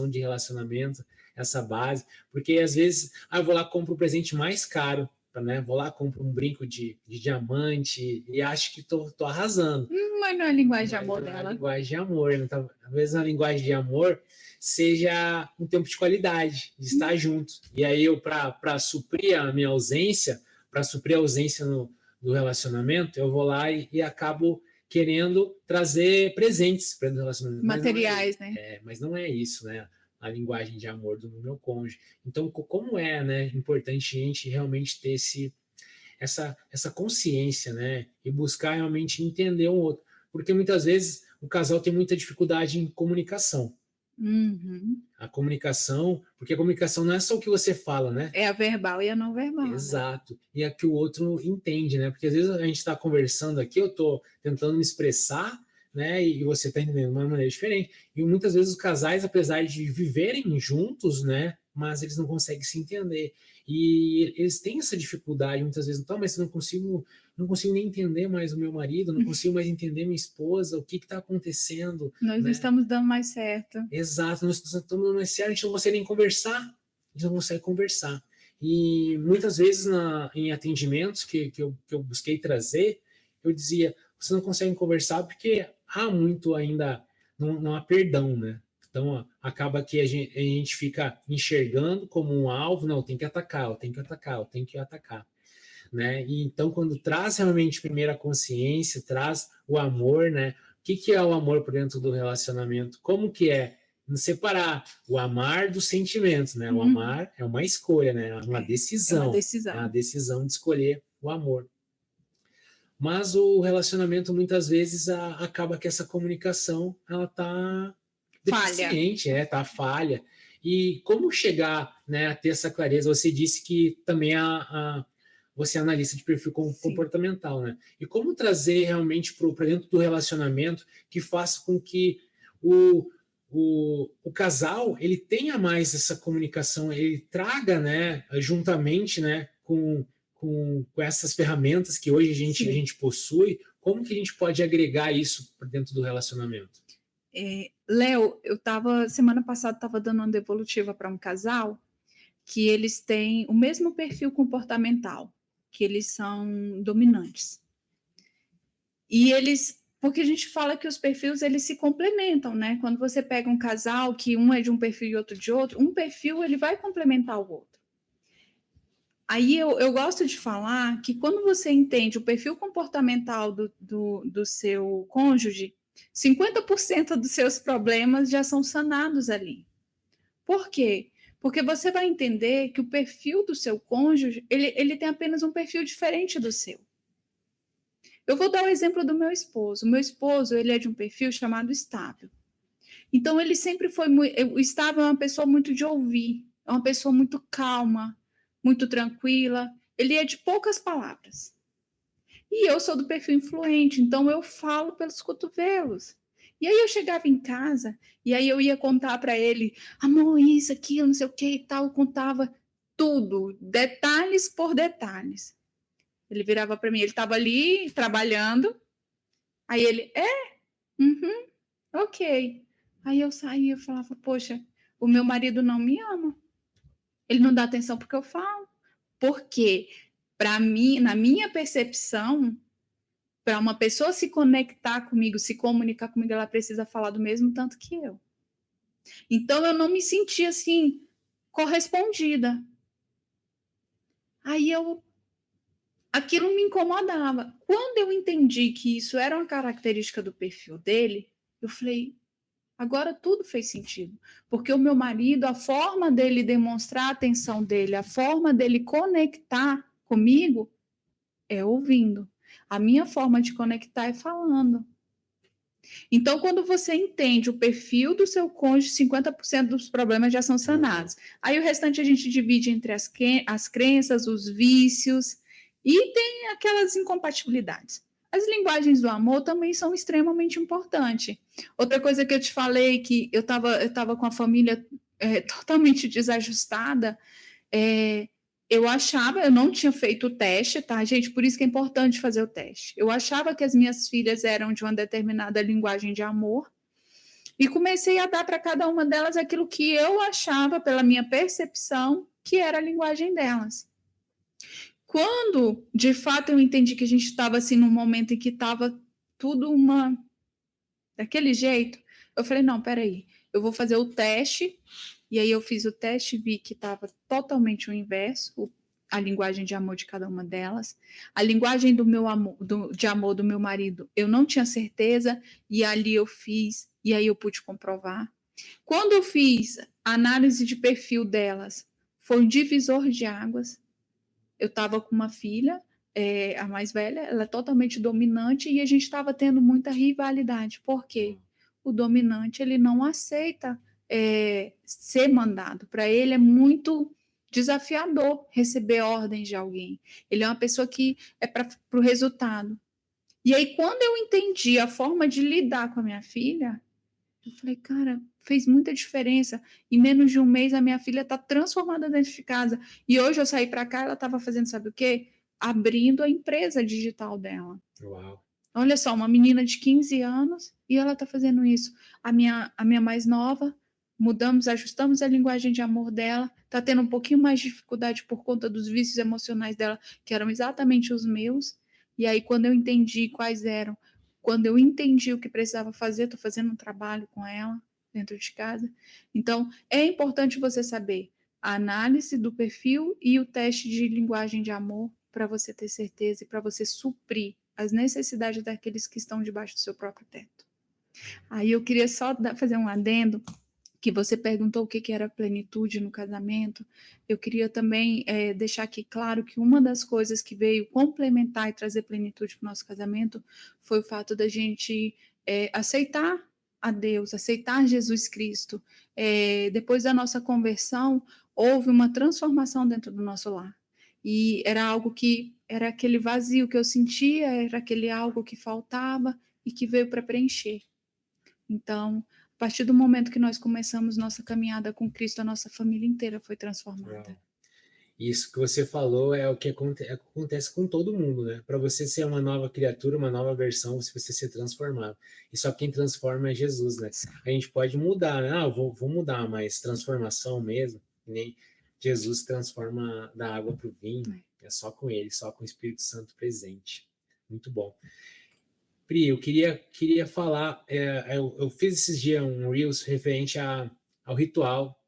de relacionamento, essa base, porque às vezes, eu vou lá compro o presente mais caro, né? Vou lá compro um brinco de diamante e acho que tô arrasando. Mas não é a linguagem de amor Não é a dela. linguagem de amor, né? Talvez a linguagem de amor seja um tempo de qualidade, de estar junto. E aí eu, para suprir a minha ausência, para suprir a ausência do relacionamento, eu vou lá e acabo querendo trazer presentes para o relacionamento. Materiais, né? Mas não é isso, né? A linguagem de amor do meu cônjuge. Então, como é, né, importante a gente realmente ter essa consciência, né? E buscar realmente entender o outro. Porque muitas vezes o casal tem muita dificuldade em comunicação. Uhum. A comunicação, porque a comunicação não é só o que você fala, né? É a verbal e a não verbal. Exato. Né? E a que o outro entende, né? Porque às vezes a gente está conversando aqui, eu estou tentando me expressar, né? E você está entendendo de uma maneira diferente. E muitas vezes os casais, apesar de viverem juntos, né? Mas eles não conseguem se entender. E eles têm essa dificuldade, muitas vezes, então, mas eu não consigo nem entender mais o meu marido, não consigo mais entender minha esposa, o que está acontecendo. Nós não estamos dando mais certo. Exato, nós estamos dando mais certo, a gente não consegue nem conversar, a gente não consegue conversar. E muitas vezes em atendimentos que eu busquei trazer, eu dizia, você não consegue conversar porque há muito ainda, não há perdão, né? Então, acaba que a gente fica enxergando como um alvo, não, tem que atacar, tem que atacar, tem que atacar. Né? E então, quando traz realmente primeiro a consciência, traz o amor, né? O que é o amor por dentro do relacionamento? Como que é? Separar o amar dos sentimentos, né? O amar é uma escolha, né? Uma decisão. É uma decisão. É a decisão de escolher o amor. Mas o relacionamento muitas vezes acaba que essa comunicação ela tá deficiente, tá falha. E como chegar, né, a ter essa clareza? Você disse que também você é analista de perfil comportamental, né? E como trazer realmente para dentro do relacionamento que faça com que o casal ele tenha mais essa comunicação, ele traga, né, juntamente, né, com essas ferramentas que hoje a gente possui, como que a gente pode agregar isso para dentro do relacionamento? Léo, semana passada estava dando uma devolutiva para um casal que eles têm o mesmo perfil comportamental, que eles são dominantes. E porque a gente fala que os perfis eles se complementam, né? Quando você pega um casal que um é de um perfil e outro de outro, um perfil ele vai complementar o outro. Aí eu gosto de falar que quando você entende o perfil comportamental do seu cônjuge, 50% dos seus problemas já são sanados ali. Por quê? Porque você vai entender que o perfil do seu cônjuge, ele tem apenas um perfil diferente do seu. Eu vou dar o exemplo do meu esposo. O meu esposo, ele é de um perfil chamado estável. Então, ele sempre foi muito... Estável é uma pessoa muito de ouvir, é uma pessoa muito calma, muito tranquila. Ele é de poucas palavras. E eu sou do perfil influente, então eu falo pelos cotovelos. E aí eu chegava em casa, e aí eu ia contar para ele, amor, isso, aquilo, não sei o que e tal, eu contava tudo, detalhes por detalhes. Ele virava para mim, ele estava ali trabalhando, aí ele, ok. Aí eu saía e falava, poxa, o meu marido não me ama. Ele não dá atenção porque eu falo. Porque, para mim, na minha percepção, para uma pessoa se conectar comigo, se comunicar comigo, ela precisa falar do mesmo tanto que eu. Então, eu não me senti assim, correspondida. Aí aquilo me incomodava. Quando eu entendi que isso era uma característica do perfil dele, eu falei, agora tudo fez sentido. Porque o meu marido, a forma dele demonstrar a atenção dele, a forma dele conectar comigo é ouvindo. A minha forma de conectar é falando. Então, quando você entende o perfil do seu cônjuge, 50% dos problemas já são sanados. Aí o restante a gente divide entre as crenças, os vícios e tem aquelas incompatibilidades. As linguagens do amor também são extremamente importantes. Outra coisa que eu te falei, que eu tava com a família totalmente desajustada, eu não tinha feito o teste, tá, gente? Por isso que é importante fazer o teste. Eu achava que as minhas filhas eram de uma determinada linguagem de amor e comecei a dar para cada uma delas aquilo que eu achava, pela minha percepção, que era a linguagem delas. Quando, de fato, eu entendi que a gente estava assim num momento em que estava tudo daquele jeito, eu falei, não, peraí, eu vou fazer o teste. E aí eu fiz o teste e vi que estava totalmente o inverso, a linguagem de amor de cada uma delas. A linguagem do meu amor, de amor do meu marido, eu não tinha certeza, e ali eu fiz, e aí eu pude comprovar. Quando eu fiz a análise de perfil delas, foi um divisor de águas. Eu estava com uma filha, a mais velha, ela é totalmente dominante, e a gente estava tendo muita rivalidade. Por quê? O dominante, ele não aceita ser mandado. Para ele é muito desafiador receber ordens de alguém. Ele é uma pessoa que é para o resultado. E aí, quando eu entendi a forma de lidar com a minha filha, eu falei, cara, fez muita diferença. Em menos de um mês, a minha filha está transformada dentro de casa. E hoje eu saí para cá, ela estava fazendo, sabe o quê? Abrindo a empresa digital dela. Uau. Olha só, uma menina de 15 anos e ela está fazendo isso. A minha mais nova, ajustamos a linguagem de amor dela, está tendo um pouquinho mais de dificuldade por conta dos vícios emocionais dela, que eram exatamente os meus. E aí, quando eu entendi quais eram, quando eu entendi o que precisava fazer, estou fazendo um trabalho com ela dentro de casa. Então, é importante você saber a análise do perfil e o teste de linguagem de amor para você ter certeza e para você suprir as necessidades daqueles que estão debaixo do seu próprio teto. Aí eu queria só fazer um adendo, que você perguntou o que era plenitude no casamento. Eu queria também deixar aqui claro que uma das coisas que veio complementar e trazer plenitude para o nosso casamento foi o fato da gente aceitar a Deus, aceitar Jesus Cristo. Depois da nossa conversão, houve uma transformação dentro do nosso lar. E era algo que era aquele vazio que eu sentia, era aquele algo que faltava e que veio para preencher. Então, a partir do momento que nós começamos nossa caminhada com Cristo, a nossa família inteira foi transformada. Isso que você falou é o que acontece com todo mundo, né? Para você ser uma nova criatura, uma nova versão, você precisa ser transformado. E só quem transforma é Jesus, né? A gente pode mudar, né? Vou mudar, mas transformação mesmo, nem Jesus transforma da água para o vinho. É só com ele, só com o Espírito Santo presente. Muito bom. Pri, eu queria falar, eu fiz esses dias um Reels referente ao ritual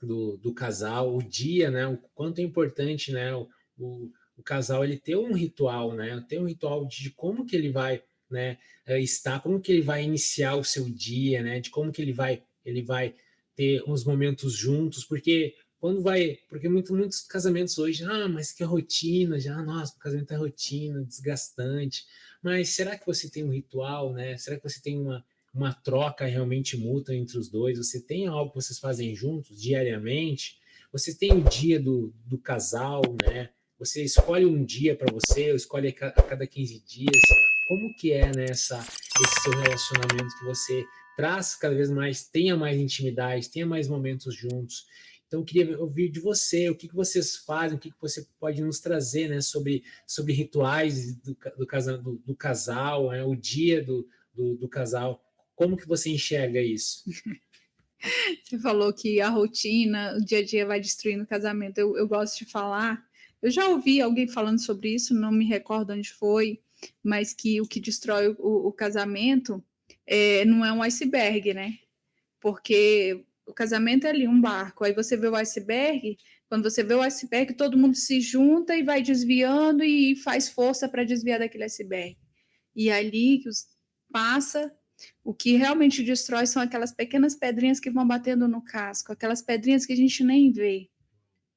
do casal, o dia, né? O quanto é importante, né? O casal ele ter um ritual, né? Ter um ritual de como que ele vai, né? Estar, como que ele vai iniciar o seu dia, né? De como que ele vai ter uns momentos juntos, porque muitos casamentos hoje, mas que rotina, já, nossa, o casamento é rotina, desgastante. Mas será que você tem um ritual, né? Será que você tem uma troca realmente mútua entre os dois? Você tem algo que vocês fazem juntos diariamente? Você tem o dia do casal, né? Você escolhe um dia para você, ou escolhe a cada 15 dias? Como que é, né, esse seu relacionamento que você traz cada vez mais, tenha mais intimidade, tenha mais momentos juntos? Então, eu queria ouvir de você, o que vocês fazem, o que você pode nos trazer, né, sobre rituais do casal, né, o dia do casal. Como que você enxerga isso? Você falou que a rotina, o dia a dia vai destruindo o casamento. Eu gosto de falar, eu já ouvi alguém falando sobre isso, não me recordo onde foi, mas que o que destrói o casamento não é um iceberg, né? Porque O casamento é ali, um barco. Aí você vê o iceberg, quando você vê o iceberg, todo mundo se junta e vai desviando e faz força para desviar daquele iceberg. E ali que passa, o que realmente destrói são aquelas pequenas pedrinhas que vão batendo no casco, aquelas pedrinhas que a gente nem vê.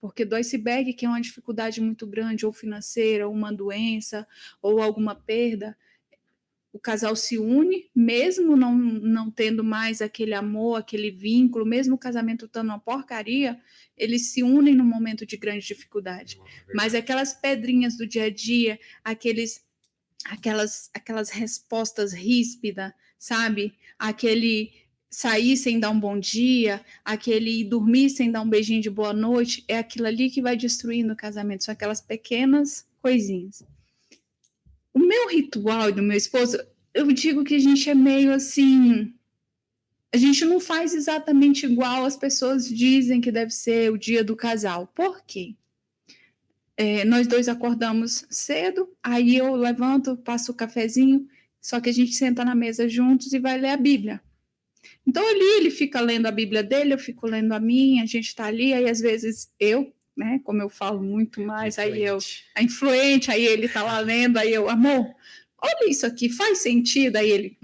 Porque do iceberg, que é uma dificuldade muito grande, ou financeira, ou uma doença, ou alguma perda, o casal se une, mesmo não tendo mais aquele amor, aquele vínculo, mesmo o casamento estando uma porcaria, eles se unem no momento de grande dificuldade. Mas aquelas pedrinhas do dia a dia, aquelas respostas ríspidas, sabe? Aquele sair sem dar um bom dia, aquele dormir sem dar um beijinho de boa noite, é aquilo ali que vai destruindo o casamento, são aquelas pequenas coisinhas. O meu ritual e do meu esposo, eu digo que a gente é meio assim, a gente não faz exatamente igual as pessoas dizem que deve ser o dia do casal. Por quê? Nós dois acordamos cedo, aí eu levanto, passo o cafezinho, só que a gente senta na mesa juntos e vai ler a Bíblia. Então ali ele fica lendo a Bíblia dele, eu fico lendo a minha, a gente está ali, aí às vezes eu, né, como eu falo muito mais, aí eu, a influente, aí ele tá lá lendo, aí eu, amor, olha isso aqui, faz sentido? Aí ele,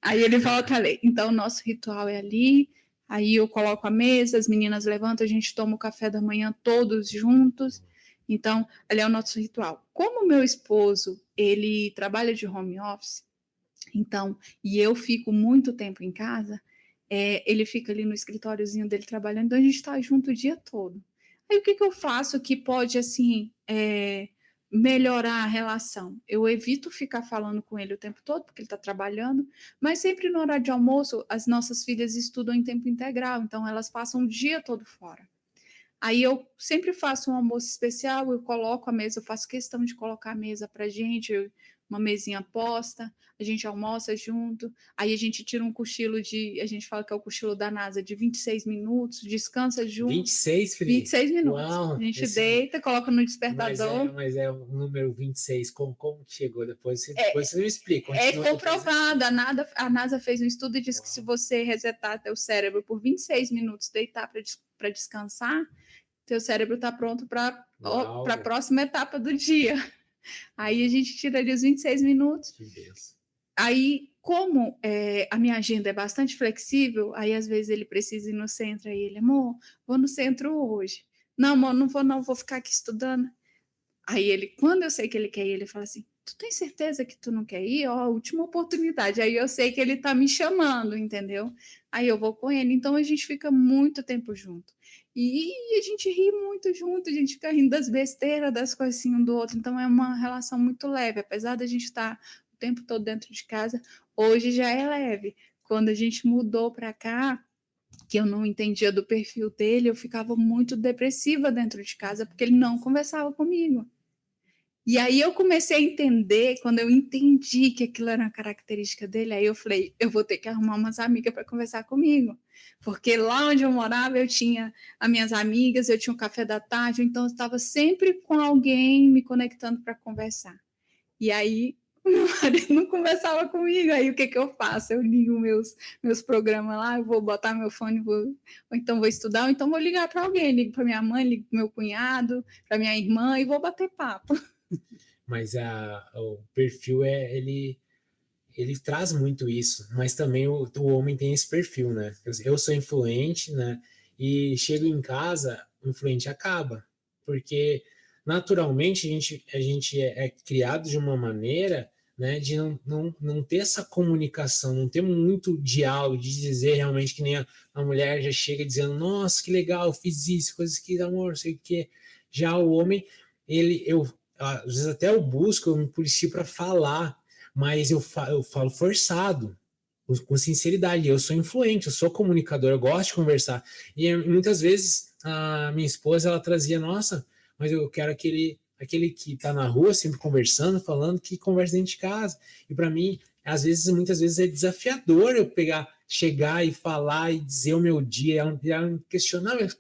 aí ele volta a ler. Então o nosso ritual é ali, aí eu coloco a mesa, as meninas levantam, a gente toma o café da manhã todos juntos. Então, ali é o nosso ritual. Como meu esposo, ele trabalha de home office, então, e eu fico muito tempo em casa, ele fica ali no escritóriozinho dele trabalhando, então a gente está junto o dia todo. Aí o que eu faço que pode, assim, melhorar a relação? Eu evito ficar falando com ele o tempo todo, porque ele está trabalhando, mas sempre no horário de almoço, as nossas filhas estudam em tempo integral, então elas passam o dia todo fora. Aí eu sempre faço um almoço especial, eu coloco a mesa, eu faço questão de colocar a mesa para gente, uma mesinha posta, a gente almoça junto, aí a gente tira um cochilo a gente fala que é o cochilo da NASA, de 26 minutos, descansa junto. 26, Felipe? 26 minutos. Uau, a gente deita, coloca no despertador. Mas é o número 26, como chegou? Depois você me explica. Continua, comprovado, a NASA fez um estudo e diz que se você resetar teu cérebro por 26 minutos, deitar para descansar, teu cérebro está pronto para a próxima etapa do dia. Aí a gente tira ali os 26 minutos. Que Deus. Aí, como a minha agenda é bastante flexível, aí às vezes ele precisa ir no centro, aí ele, amor, vou no centro hoje. Não, amor, não vou não, vou ficar aqui estudando. Aí ele, quando eu sei que ele quer ir, ele fala assim, tu tem certeza que tu não quer ir? Ó, última oportunidade. Aí eu sei que ele tá me chamando, entendeu? Aí eu vou com ele. Então a gente fica muito tempo junto. E a gente ri muito junto, a gente fica rindo das besteiras, das coisinhas um do outro. Então é uma relação muito leve. Apesar da gente estar o tempo todo dentro de casa, hoje já é leve. Quando a gente mudou para cá, que eu não entendia do perfil dele, eu ficava muito depressiva dentro de casa, porque ele não conversava comigo. E aí eu comecei a entender, quando eu entendi que aquilo era uma característica dele, aí eu falei, eu vou ter que arrumar umas amigas para conversar comigo. Porque lá onde eu morava, eu tinha as minhas amigas, eu tinha o café da tarde, então eu estava sempre com alguém me conectando para conversar. E aí o meu marido não conversava comigo, aí o que eu faço? Eu ligo meus programas lá, eu vou botar meu fone, ou então vou estudar, ou então vou ligar para alguém, ligo para minha mãe, ligo para meu cunhado, para minha irmã e vou bater papo. Mas o perfil ele traz muito isso, mas também o homem tem esse perfil, né? Eu sou influente, né? E chego em casa, o influente acaba, porque naturalmente a gente é criado de uma maneira, né, de não ter essa comunicação, não ter muito diálogo, de dizer realmente que nem a mulher já chega dizendo, nossa, que legal, eu fiz isso, coisas que, amor, sei o quê. Já o homem, às vezes até eu busco, eu me policio para falar, mas eu falo forçado, com sinceridade. Eu sou influente, eu sou comunicador, eu gosto de conversar. E muitas vezes a minha esposa, ela trazia, nossa, mas eu quero aquele que está na rua sempre conversando, falando, que conversa dentro de casa. E para mim, muitas vezes é desafiador eu chegar e falar e dizer o meu dia, é um questionamento.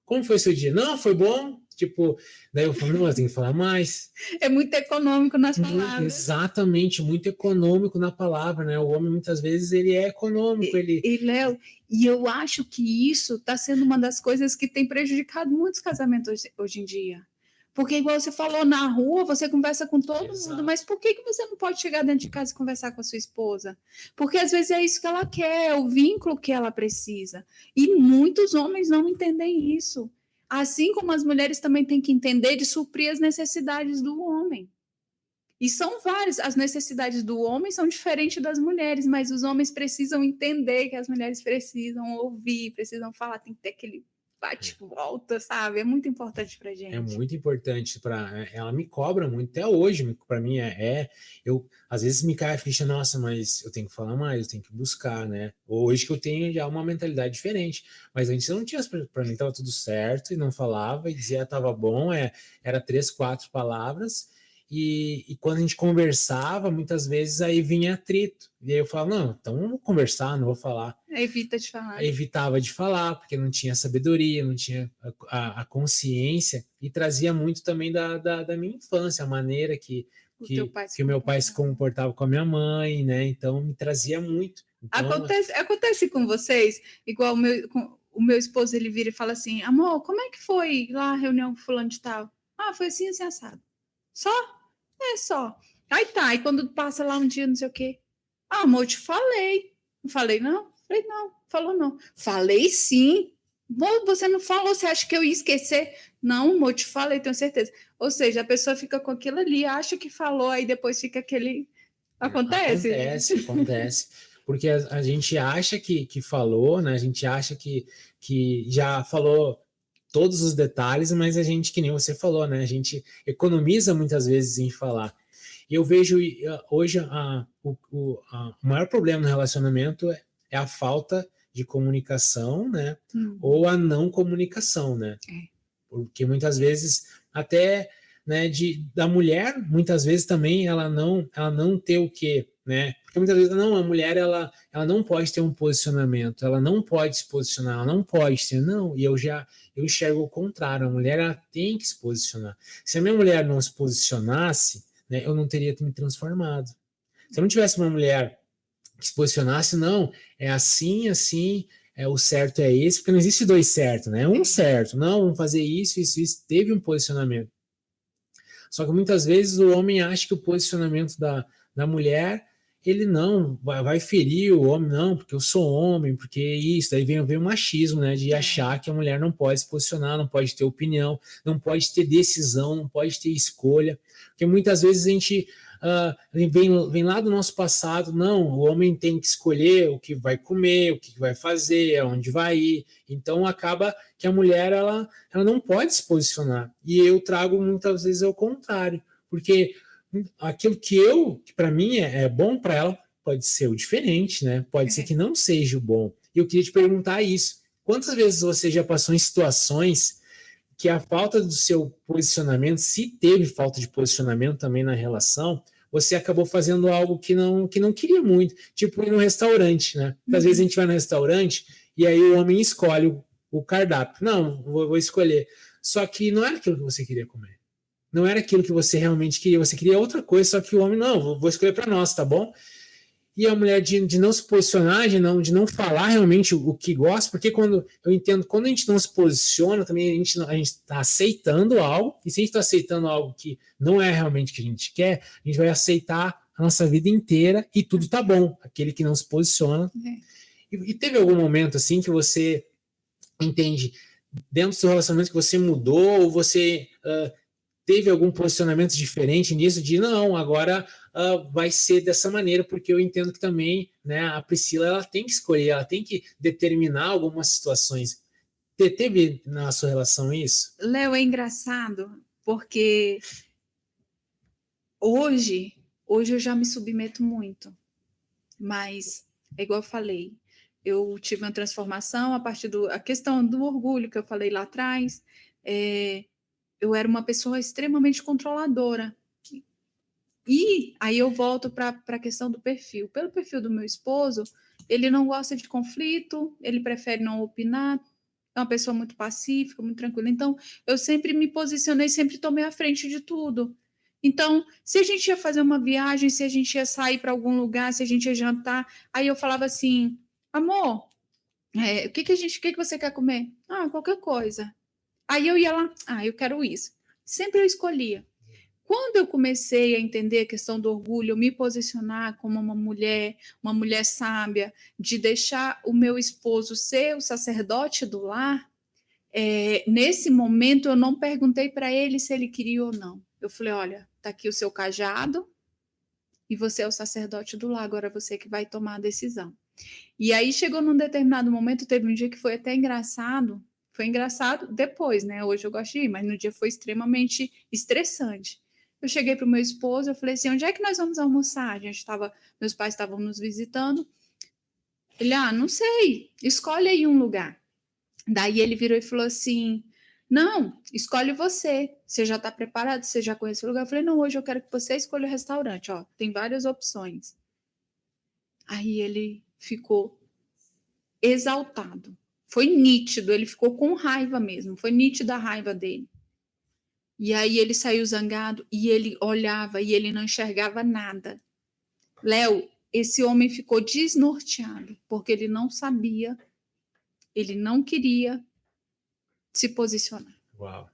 Como foi seu dia? Não, foi bom. tipo, daí eu falo, não, eu tenho que falar mais. É muito econômico nas palavras. Exatamente, muito econômico na palavra, né? O homem, muitas vezes, ele é econômico, ele... Léo, e eu acho que isso está sendo uma das coisas que tem prejudicado muitos casamentos hoje em dia. Porque, igual você falou, na rua você conversa com todo mundo, mas por que você não pode chegar dentro de casa e conversar com a sua esposa? Porque às vezes é isso que ela quer, é o vínculo que ela precisa. E muitos homens não entendem isso. Assim como as mulheres também têm que entender de suprir as necessidades do homem. E são várias, as necessidades do homem são diferentes das mulheres, mas os homens precisam entender que as mulheres precisam ouvir, precisam falar, tem que ter aquele bate-volta, sabe? É muito importante pra gente. É muito importante para ela me cobra muito até hoje, para mim eu às vezes me cai a ficha, nossa, mas eu tenho que falar mais, eu tenho que buscar, né? Hoje que eu tenho já uma mentalidade diferente, mas antes eu não tinha, para mim tava tudo certo e não falava e dizia tava bom, era 3, 4 palavras. E quando a gente conversava, muitas vezes aí vinha atrito. E aí eu falava, não, então não vou conversar, não vou falar. Evita de falar. Evitava de falar, porque não tinha sabedoria, não tinha a consciência, e trazia muito também da minha infância, a maneira que o meu pai se comportava com a minha mãe, né? Então me trazia muito. Então, acontece com vocês, igual o meu esposo, ele vira e fala assim, amor, como é que foi lá a reunião com fulano de tal? Ah, foi assim, assim, assado. Só? É só. Aí tá, e quando passa lá um dia, não sei o quê. Ah, amor, eu te falei. Não falei, não? Falei, não. Falou, não. Falei, sim. Amor, você não falou, você acha que eu ia esquecer? Não, amor, eu te falei, tenho certeza. Ou seja, a pessoa fica com aquilo ali, acha que falou, aí depois fica aquele... Acontece? Acontece. Porque a gente acha que falou, né? A gente acha que já falou todos os detalhes, mas a gente, que nem você falou, né? A gente economiza muitas vezes em falar. E eu vejo hoje o maior problema no relacionamento é a falta de comunicação, né? Ou a não comunicação, né? Porque muitas vezes até, né, da mulher, muitas vezes também ela não ter o quê, né? Porque muitas vezes não, a mulher ela não pode ter um posicionamento, ela não pode se posicionar, ela não pode ter, não. E eu enxergo o contrário, a mulher ela tem que se posicionar. Se a minha mulher não se posicionasse, né, eu não teria me transformado. Se eu não tivesse uma mulher que se posicionasse, não, é assim, assim, o certo é esse, porque não existe dois certos, né? Um certo, não, vamos fazer isso, teve um posicionamento. Só que muitas vezes o homem acha que o posicionamento da mulher, ele não, vai ferir o homem, não, porque eu sou homem, porque isso, daí vem o machismo, né, de achar que a mulher não pode se posicionar, não pode ter opinião, não pode ter decisão, não pode ter escolha, porque muitas vezes a gente vem lá do nosso passado, não, o homem tem que escolher o que vai comer, o que vai fazer, aonde vai ir, então acaba que a mulher ela não pode se posicionar, e eu trago muitas vezes ao contrário, porque aquilo que para mim é bom para ela, pode ser o diferente, né? Pode ser que não seja o bom. E eu queria te perguntar isso, quantas vezes você já passou em situações que a falta do seu posicionamento, se teve falta de posicionamento também na relação, você acabou fazendo algo que não queria muito, tipo ir no restaurante, né? Às vezes a gente vai no restaurante e aí o homem escolhe o cardápio. Não, vou escolher. Só que não era aquilo que você queria comer. Não era aquilo que você realmente queria. Você queria outra coisa, só que o homem, não, vou escolher para nós, tá bom? E a mulher de não se posicionar, de não falar realmente o que gosta, porque quando a gente não se posiciona, também a gente está aceitando algo, e se a gente está aceitando algo que não é realmente o que a gente quer, a gente vai aceitar a nossa vida inteira e tudo tá bom, aquele que não se posiciona. E teve algum momento assim que você entende, dentro do seu relacionamento, que você mudou, ou você teve algum posicionamento diferente nisso, de não, agora vai ser dessa maneira, porque eu entendo que também, né, a Priscila ela tem que escolher, ela tem que determinar algumas situações. Teve na sua relação isso? Léo, é engraçado, porque hoje eu já me submeto muito, mas é igual eu falei, eu tive uma transformação a partir a questão do orgulho que eu falei lá atrás, eu era uma pessoa extremamente controladora. E aí eu volto para a questão do perfil. Pelo perfil do meu esposo, ele não gosta de conflito, ele prefere não opinar. é uma pessoa muito pacífica, muito tranquila. Então, eu sempre me posicionei, sempre tomei a frente de tudo. Então, se a gente ia fazer uma viagem, se a gente ia sair para algum lugar, se a gente ia jantar, aí eu falava assim, amor, o que você quer comer? Ah, qualquer coisa. Aí eu ia lá, eu quero isso. Sempre eu escolhia. Quando eu comecei a entender a questão do orgulho, eu me posicionar como uma mulher sábia, de deixar o meu esposo ser o sacerdote do lar, nesse momento eu não perguntei para ele se ele queria ou não. Eu falei, olha, tá aqui o seu cajado e você é o sacerdote do lar, agora você que vai tomar a decisão. E aí chegou num determinado momento, teve um dia que foi até engraçado. Foi engraçado depois, né? Hoje eu gosto de ir, mas no dia foi extremamente estressante. Eu cheguei para o meu esposo, eu falei assim, onde é que nós vamos almoçar? Meus pais estavam nos visitando. Ele, não sei, escolhe aí um lugar. Daí ele virou e falou assim, não, escolhe você. Você já está preparado? Você já conhece o lugar? Eu falei, não, hoje eu quero que você escolha o restaurante. Ó, tem várias opções. Aí ele ficou exaltado. Foi nítido, ele ficou com raiva mesmo, foi nítida a raiva dele. E aí ele saiu zangado e ele olhava e ele não enxergava nada. Léo, esse homem ficou desnorteado, porque ele não sabia, ele não queria se posicionar. Uau.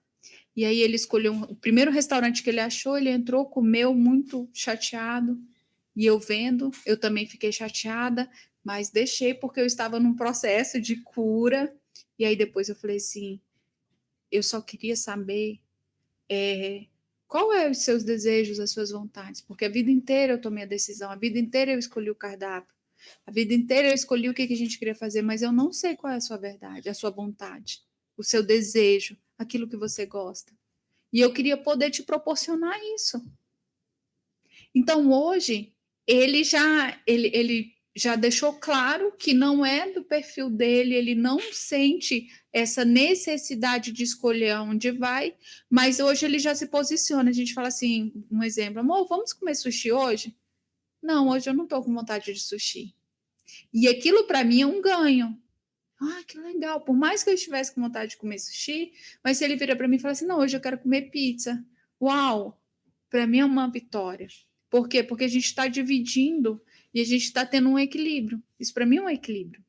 E aí ele escolheu o primeiro restaurante que ele achou, ele entrou, comeu muito chateado, e eu vendo, eu também fiquei chateada, mas deixei porque eu estava num processo de cura. E aí depois eu falei assim, eu só queria saber qual é os seus desejos, as suas vontades, porque a vida inteira eu tomei a decisão, a vida inteira eu escolhi o cardápio, a vida inteira eu escolhi o que a gente queria fazer, mas eu não sei qual é a sua verdade, a sua vontade, o seu desejo, aquilo que você gosta. E eu queria poder te proporcionar isso. Então hoje ele já deixou claro que não é do perfil dele, ele não sente essa necessidade de escolher aonde vai, mas hoje ele já se posiciona. A gente fala assim, um exemplo, amor, vamos comer sushi hoje? Não, hoje eu não estou com vontade de sushi. E aquilo para mim é um ganho. Que legal. Por mais que eu estivesse com vontade de comer sushi, mas se ele vira para mim e fala assim, não, hoje eu quero comer pizza. Uau! Para mim é uma vitória. Por quê? Porque a gente está dividindo e a gente está tendo um equilíbrio. Isso para mim é um equilíbrio.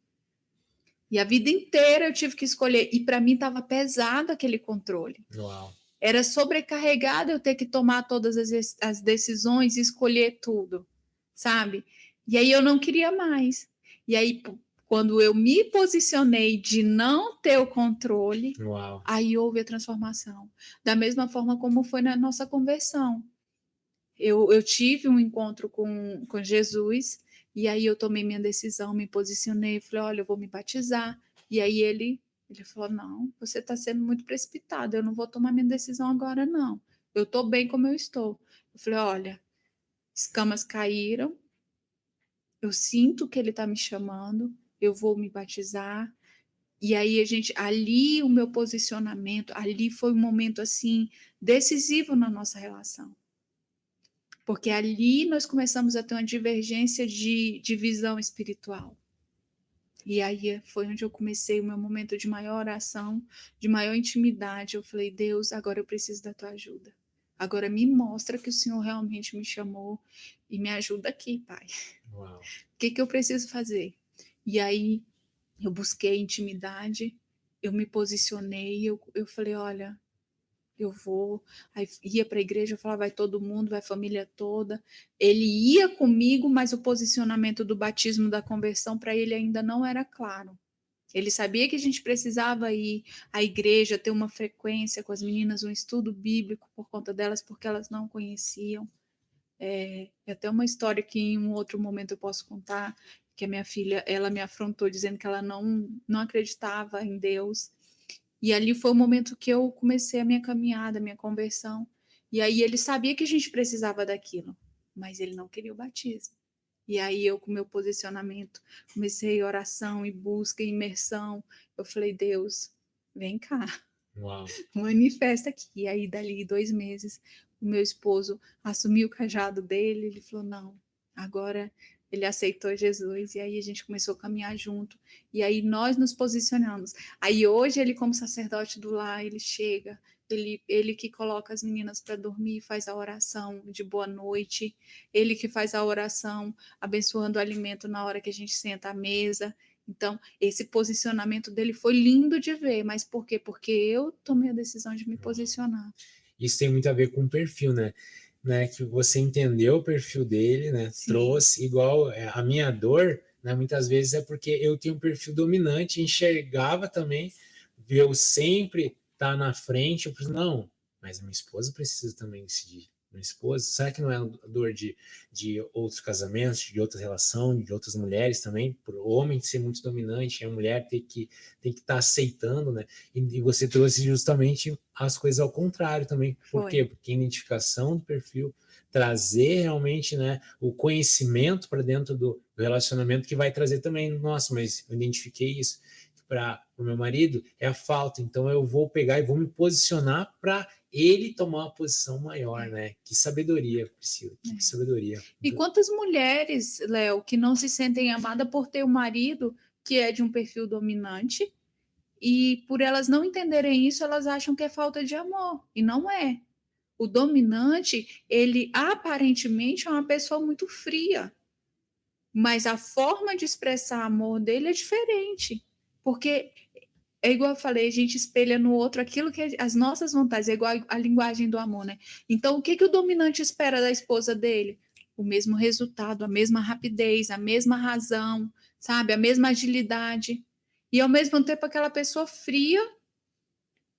E a vida inteira eu tive que escolher. E para mim estava pesado aquele controle. Uau. Era sobrecarregado eu ter que tomar todas as decisões e escolher tudo, sabe? E aí eu não queria mais. E aí, quando eu me posicionei de não ter o controle, Uau. aí houve a transformação. Da mesma forma como foi na nossa conversão. Eu tive um encontro com Jesus, e aí eu tomei minha decisão, me posicionei, falei, olha, eu vou me batizar. E aí ele falou, não, você está sendo muito precipitado, eu não vou tomar minha decisão agora, não. Eu estou bem como eu estou. Eu falei, olha, escamas caíram, eu sinto que ele está me chamando, eu vou me batizar. E aí ali o meu posicionamento, ali foi um momento assim decisivo na nossa relação. Porque ali nós começamos a ter uma divergência de visão espiritual. E aí foi onde eu comecei o meu momento de maior oração, de maior intimidade. Eu falei, Deus, agora eu preciso da tua ajuda. Agora me mostra que o Senhor realmente me chamou e me ajuda aqui, Pai. Uau. O que eu preciso fazer? E aí eu busquei intimidade, eu me posicionei, eu falei, olha, eu vou. Aí ia para a igreja, eu falava, vai todo mundo, vai a família toda. Ele ia comigo, mas o posicionamento do batismo, da conversão, para ele ainda não era claro. Ele sabia que a gente precisava ir à igreja, ter uma frequência com as meninas, um estudo bíblico por conta delas, porque elas não conheciam. É até uma história que em um outro momento eu posso contar, que a minha filha, ela me afrontou dizendo que ela não acreditava em Deus. E ali foi o momento que eu comecei a minha caminhada, a minha conversão. E aí ele sabia que a gente precisava daquilo, mas ele não queria o batismo. E aí eu, com meu posicionamento, comecei oração e busca e imersão. Eu falei, Deus, vem cá. Uau. Manifesta aqui. E aí, dali 2 meses, o meu esposo assumiu o cajado dele. Ele falou, não, agora ele aceitou Jesus, e aí a gente começou a caminhar junto, e aí nós nos posicionamos. Aí hoje ele, como sacerdote do lar, ele chega, ele que coloca as meninas para dormir, faz a oração de boa noite, ele que faz a oração abençoando o alimento na hora que a gente senta à mesa. Então, esse posicionamento dele foi lindo de ver, mas por quê? Porque eu tomei a decisão de me posicionar. Isso tem muito a ver com o perfil, né? Que você entendeu o perfil dele, né? Sim. Trouxe igual a minha dor, né? Muitas vezes é porque eu tenho um perfil dominante, enxergava também, eu sempre tá na frente, eu preciso, não, mas a minha esposa precisa também decidir. Minha esposa, será que não é a dor de outros casamentos, de outra relação, de outras mulheres também, por homem ser muito dominante, a mulher tem que estar aceitando, né? E você trouxe justamente as coisas ao contrário também. Por quê? Porque a identificação do perfil, trazer realmente, né, o conhecimento para dentro do relacionamento que vai trazer também, nossa, mas eu identifiquei isso para o meu marido, é a falta, então eu vou pegar e vou me posicionar para ele tomar uma posição maior, né? Que sabedoria, Priscila, que sabedoria. E quantas mulheres, Léo, que não se sentem amadas por ter um marido que é de um perfil dominante, e por elas não entenderem isso, elas acham que é falta de amor, e não é. O dominante, ele aparentemente é uma pessoa muito fria, mas a forma de expressar amor dele é diferente, porque é igual eu falei, a gente espelha no outro aquilo que as nossas vontades, é igual a linguagem do amor, né? Então, o que o dominante espera da esposa dele? O mesmo resultado, a mesma rapidez, a mesma razão, sabe? A mesma agilidade. E ao mesmo tempo aquela pessoa fria,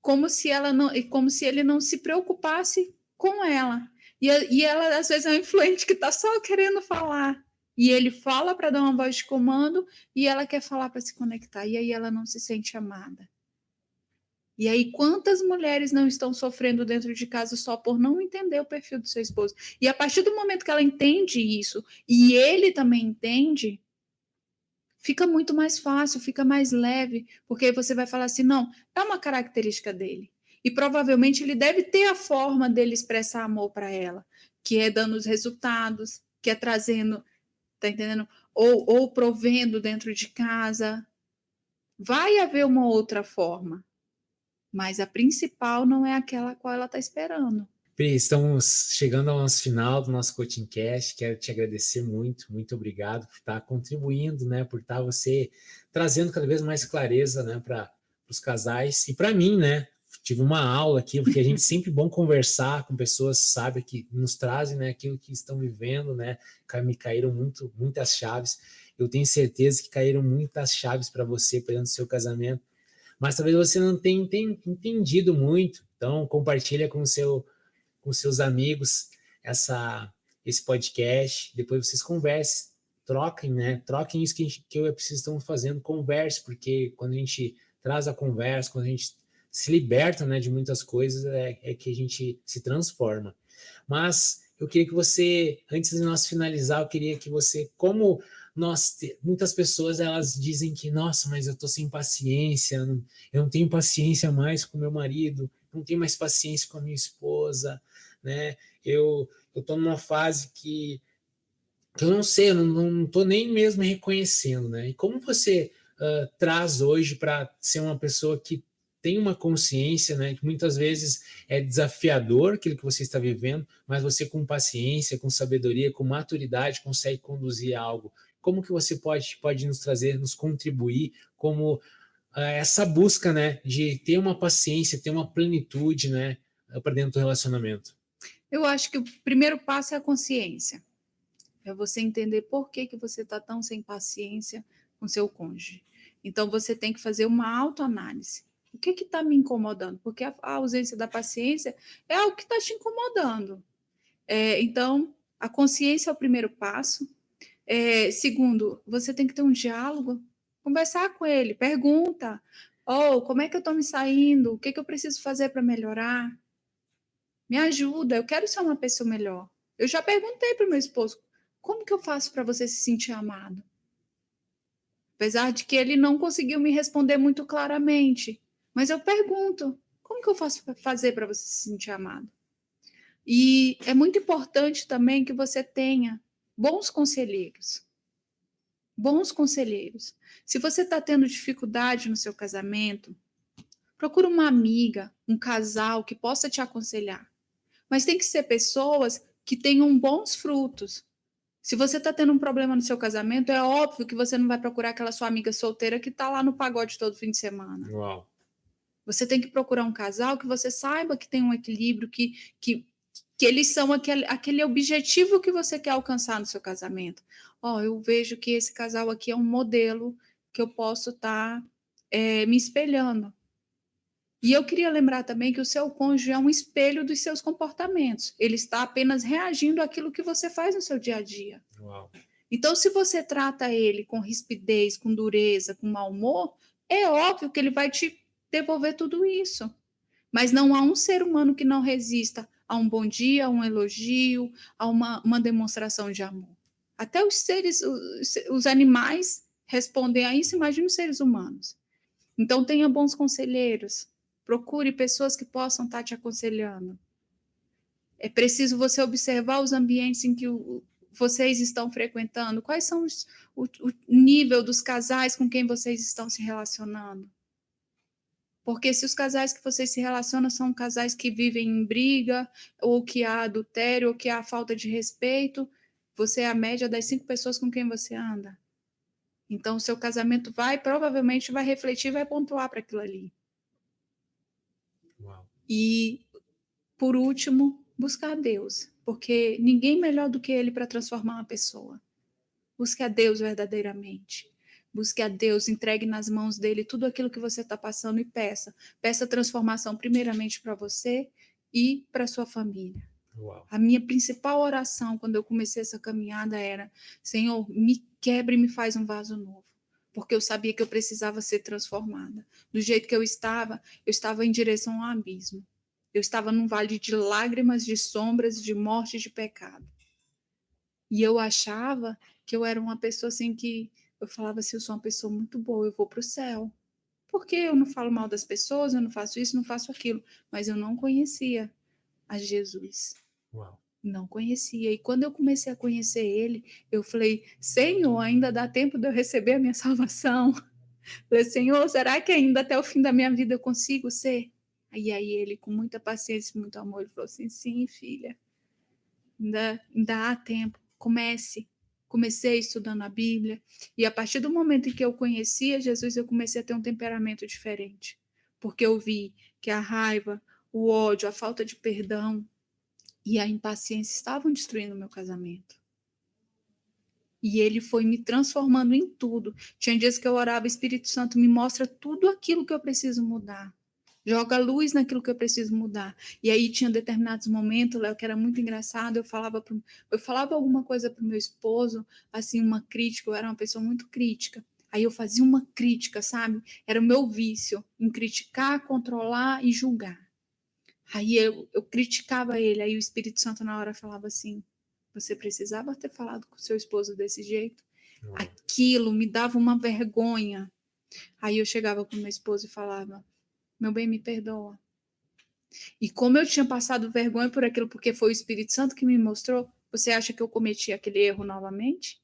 como se ela não, como se ele não se preocupasse com ela. E ela às vezes é um influente que está só querendo falar. E ele fala para dar uma voz de comando e ela quer falar para se conectar. E aí ela não se sente amada. E aí, quantas mulheres não estão sofrendo dentro de casa só por não entender o perfil do seu esposo? E a partir do momento que ela entende isso, e ele também entende, fica muito mais fácil, fica mais leve, porque aí você vai falar assim, não, é uma característica dele. E provavelmente ele deve ter a forma dele expressar amor para ela, que é dando os resultados, que é trazendo, tá entendendo? Ou provendo dentro de casa. Vai haver uma outra forma. Mas a principal não é aquela a qual ela está esperando. Pri, estamos chegando ao nosso final do nosso Coaching Cast. Quero te agradecer muito, muito obrigado por estar contribuindo, né? Por estar você trazendo cada vez mais clareza, né, para os casais e para mim, né? Tive uma aula aqui, porque a gente sempre bom conversar com pessoas, sabe, que nos trazem, né, aquilo que estão vivendo, né? Me caíram muitas chaves. Eu tenho certeza que caíram muitas chaves para você, para dentro do seu casamento. Mas talvez você não tenha entendido muito. Então, compartilha com seus amigos esse podcast. Depois vocês conversem, troquem, né? Troquem isso que eu e a Priscila estamos fazendo, converse, porque quando a gente traz a conversa, quando a gente se liberta, né, de muitas coisas, é que a gente se transforma. Mas eu queria que você, antes de nós finalizar, eu queria que você, como muitas pessoas elas dizem que, nossa, mas eu tô sem paciência, eu não tenho paciência mais com meu marido, não tenho mais paciência com a minha esposa, né? Eu tô numa fase que eu não sei, eu não tô nem mesmo reconhecendo, né? E como você traz hoje para ser uma pessoa que tem uma consciência, né? Que muitas vezes é desafiador aquilo que você está vivendo, mas você com paciência, com sabedoria, com maturidade consegue conduzir algo. Como que você pode nos trazer, nos contribuir como essa busca, né, de ter uma paciência, ter uma plenitude, né, para dentro do relacionamento? Eu acho que o primeiro passo é a consciência. É você entender por que você está tão sem paciência com seu cônjuge. Então, você tem que fazer uma autoanálise. O que está me incomodando? Porque a ausência da paciência é algo que está te incomodando. Então, a consciência é o primeiro passo. Segundo, você tem que ter um diálogo, conversar com ele, pergunta, como é que eu estou me saindo? O que eu preciso fazer para melhorar? Me ajuda, eu quero ser uma pessoa melhor. Eu já perguntei para o meu esposo, como que eu faço para você se sentir amado? Apesar de que ele não conseguiu me responder muito claramente, mas eu pergunto, como que eu faço para fazer para você se sentir amado? E é muito importante também que você tenha bons conselheiros. Bons conselheiros. Se você está tendo dificuldade no seu casamento, procura uma amiga, um casal que possa te aconselhar. Mas tem que ser pessoas que tenham bons frutos. Se você está tendo um problema no seu casamento, é óbvio que você não vai procurar aquela sua amiga solteira que está lá no pagode todo fim de semana. Uau. Você tem que procurar um casal que você saiba que tem um equilíbrio, que eles são aquele objetivo que você quer alcançar no seu casamento. Eu vejo que esse casal aqui é um modelo que eu posso estar me espelhando. E eu queria lembrar também que o seu cônjuge é um espelho dos seus comportamentos. Ele está apenas reagindo àquilo que você faz no seu dia a dia. Uau. Então, se você trata ele com rispidez, com dureza, com mau humor, é óbvio que ele vai te devolver tudo isso. Mas não há um ser humano que não resista a um bom dia, a um elogio, a uma demonstração de amor. Até os animais respondem a isso, imagina os seres humanos. Então, tenha bons conselheiros. Procure pessoas que possam estar te aconselhando. É preciso você observar os ambientes em que vocês estão frequentando. Quais são o nível dos casais com quem vocês estão se relacionando? Porque se os casais que vocês se relacionam são casais que vivem em briga, ou que há adultério, ou que há falta de respeito, você é a média das 5 pessoas com quem você anda. Então, o seu casamento provavelmente vai refletir, vai pontuar para aquilo ali. Uau. E, por último, buscar a Deus, porque ninguém melhor do que Ele para transformar uma pessoa. Busque a Deus verdadeiramente. Busque a Deus, entregue nas mãos dele tudo aquilo que você está passando e peça. Peça transformação primeiramente para você e para sua família. Uau. A minha principal oração quando eu comecei essa caminhada era: Senhor, me quebre e me faz um vaso novo. Porque eu sabia que eu precisava ser transformada. Do jeito que eu estava em direção ao abismo. Eu estava num vale de lágrimas, de sombras, de morte e de pecado. E eu achava que eu era uma pessoa assim que eu falava assim, eu sou uma pessoa muito boa, eu vou para o céu. Porque eu não falo mal das pessoas, eu não faço isso, não faço aquilo. Mas eu não conhecia a Jesus. Uau. Não conhecia. E quando eu comecei a conhecer ele, eu falei, Senhor, ainda dá tempo de eu receber a minha salvação? Falei, Senhor, será que ainda até o fim da minha vida eu consigo ser? E aí ele, com muita paciência e muito amor, ele falou assim, sim, filha, ainda há tempo. Comecei estudando a Bíblia, e a partir do momento em que eu conhecia Jesus, eu comecei a ter um temperamento diferente, porque eu vi que a raiva, o ódio, a falta de perdão e a impaciência estavam destruindo o meu casamento. E ele foi me transformando em tudo. Tinha dias que eu orava, Espírito Santo, me mostra tudo aquilo que eu preciso mudar. Joga luz naquilo que eu preciso mudar. E aí tinha determinados momentos, Léo, que era muito engraçado, eu falava alguma coisa para o meu esposo, assim, uma crítica, eu era uma pessoa muito crítica. Aí eu fazia uma crítica, sabe? Era o meu vício, em criticar, controlar e julgar. Aí eu criticava ele, aí o Espírito Santo na hora falava assim, você precisava ter falado com seu esposo desse jeito? Aquilo me dava uma vergonha. Aí eu chegava com meu esposo e falava, meu bem, me perdoa. E como eu tinha passado vergonha por aquilo, porque foi o Espírito Santo que me mostrou, você acha que eu cometi aquele erro novamente?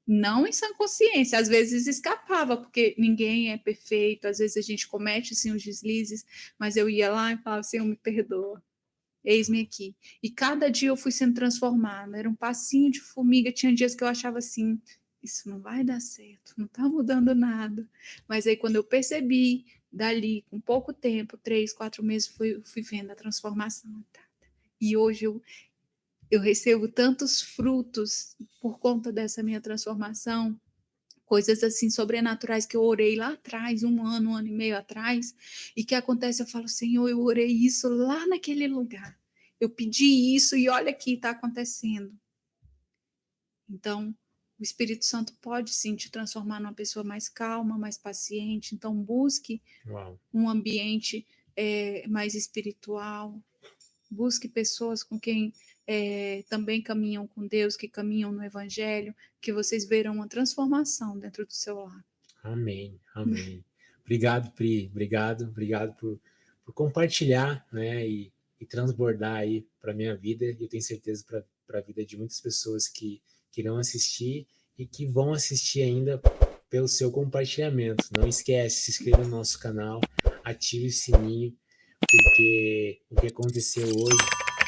Não em sã consciência, às vezes escapava, porque ninguém é perfeito, às vezes a gente comete sim os deslizes, mas eu ia lá e falava, Senhor, me perdoa, eis-me aqui. E cada dia eu fui sendo transformada, era um passinho de formiga, tinha dias que eu achava assim, isso não vai dar certo, não está mudando nada. Mas aí quando eu percebi, dali, com pouco tempo, 3, 4 meses, fui vendo a transformação. E hoje eu recebo tantos frutos por conta dessa minha transformação, coisas assim sobrenaturais que eu orei lá atrás, 1 ano, 1 ano e meio atrás, e que acontece, eu falo, Senhor, eu orei isso lá naquele lugar. Eu pedi isso e olha aqui, está acontecendo. Então, o Espírito Santo pode sim te transformar numa pessoa mais calma, mais paciente. Então, busque um ambiente mais espiritual. Busque pessoas com quem também caminham com Deus, que caminham no Evangelho, que vocês verão uma transformação dentro do seu lar. Amém, amém. Obrigado, Pri. Obrigado por compartilhar, né, e transbordar aí para a minha vida, e eu tenho certeza para a vida de muitas pessoas que irão assistir e que vão assistir ainda pelo seu compartilhamento. Não esquece, se inscreva no nosso canal, ative o sininho, porque o que aconteceu hoje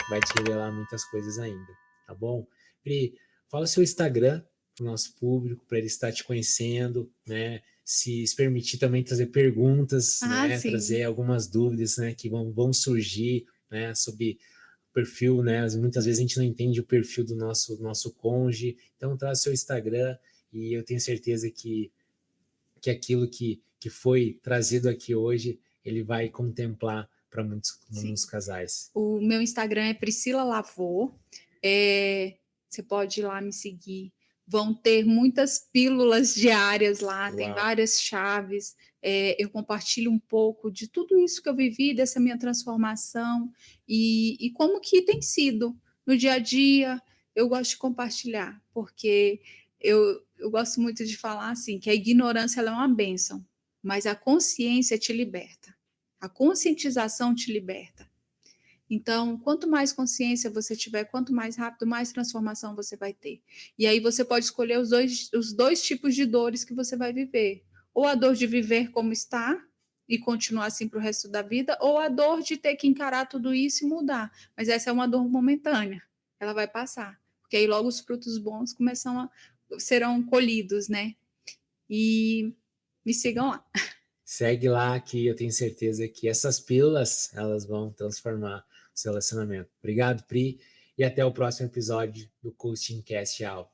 vai te revelar muitas coisas ainda, tá bom? Pri, fala o seu Instagram para o nosso público, para ele estar te conhecendo, né? Se permitir também trazer perguntas, né? Sim. Trazer algumas dúvidas, né? Que vão surgir, né? Sobre o perfil, né? Muitas vezes a gente não entende o perfil do nosso cônjuge, então traz o seu Instagram e eu tenho certeza que aquilo que foi trazido aqui hoje, ele vai contemplar para muitos casais. O meu Instagram é Priscila Lavô. Você pode ir lá me seguir. Vão ter muitas pílulas diárias lá, tem várias chaves. Eu compartilho um pouco de tudo isso que eu vivi, dessa minha transformação e como que tem sido no dia a dia. Eu gosto de compartilhar, porque eu gosto muito de falar assim, que a ignorância ela é uma bênção, mas a consciência te liberta. A conscientização te liberta. Então, quanto mais consciência você tiver, quanto mais rápido, mais transformação você vai ter. E aí você pode escolher os dois tipos de dores que você vai viver. Ou a dor de viver como está e continuar assim para o resto da vida, ou a dor de ter que encarar tudo isso e mudar. Mas essa é uma dor momentânea. Ela vai passar. Porque aí logo os frutos bons serão colhidos, né? E me sigam lá. Segue lá que eu tenho certeza que essas pílulas, elas vão transformar o seu relacionamento. Obrigado, Pri, e até o próximo episódio do Coaching Cast Alpha.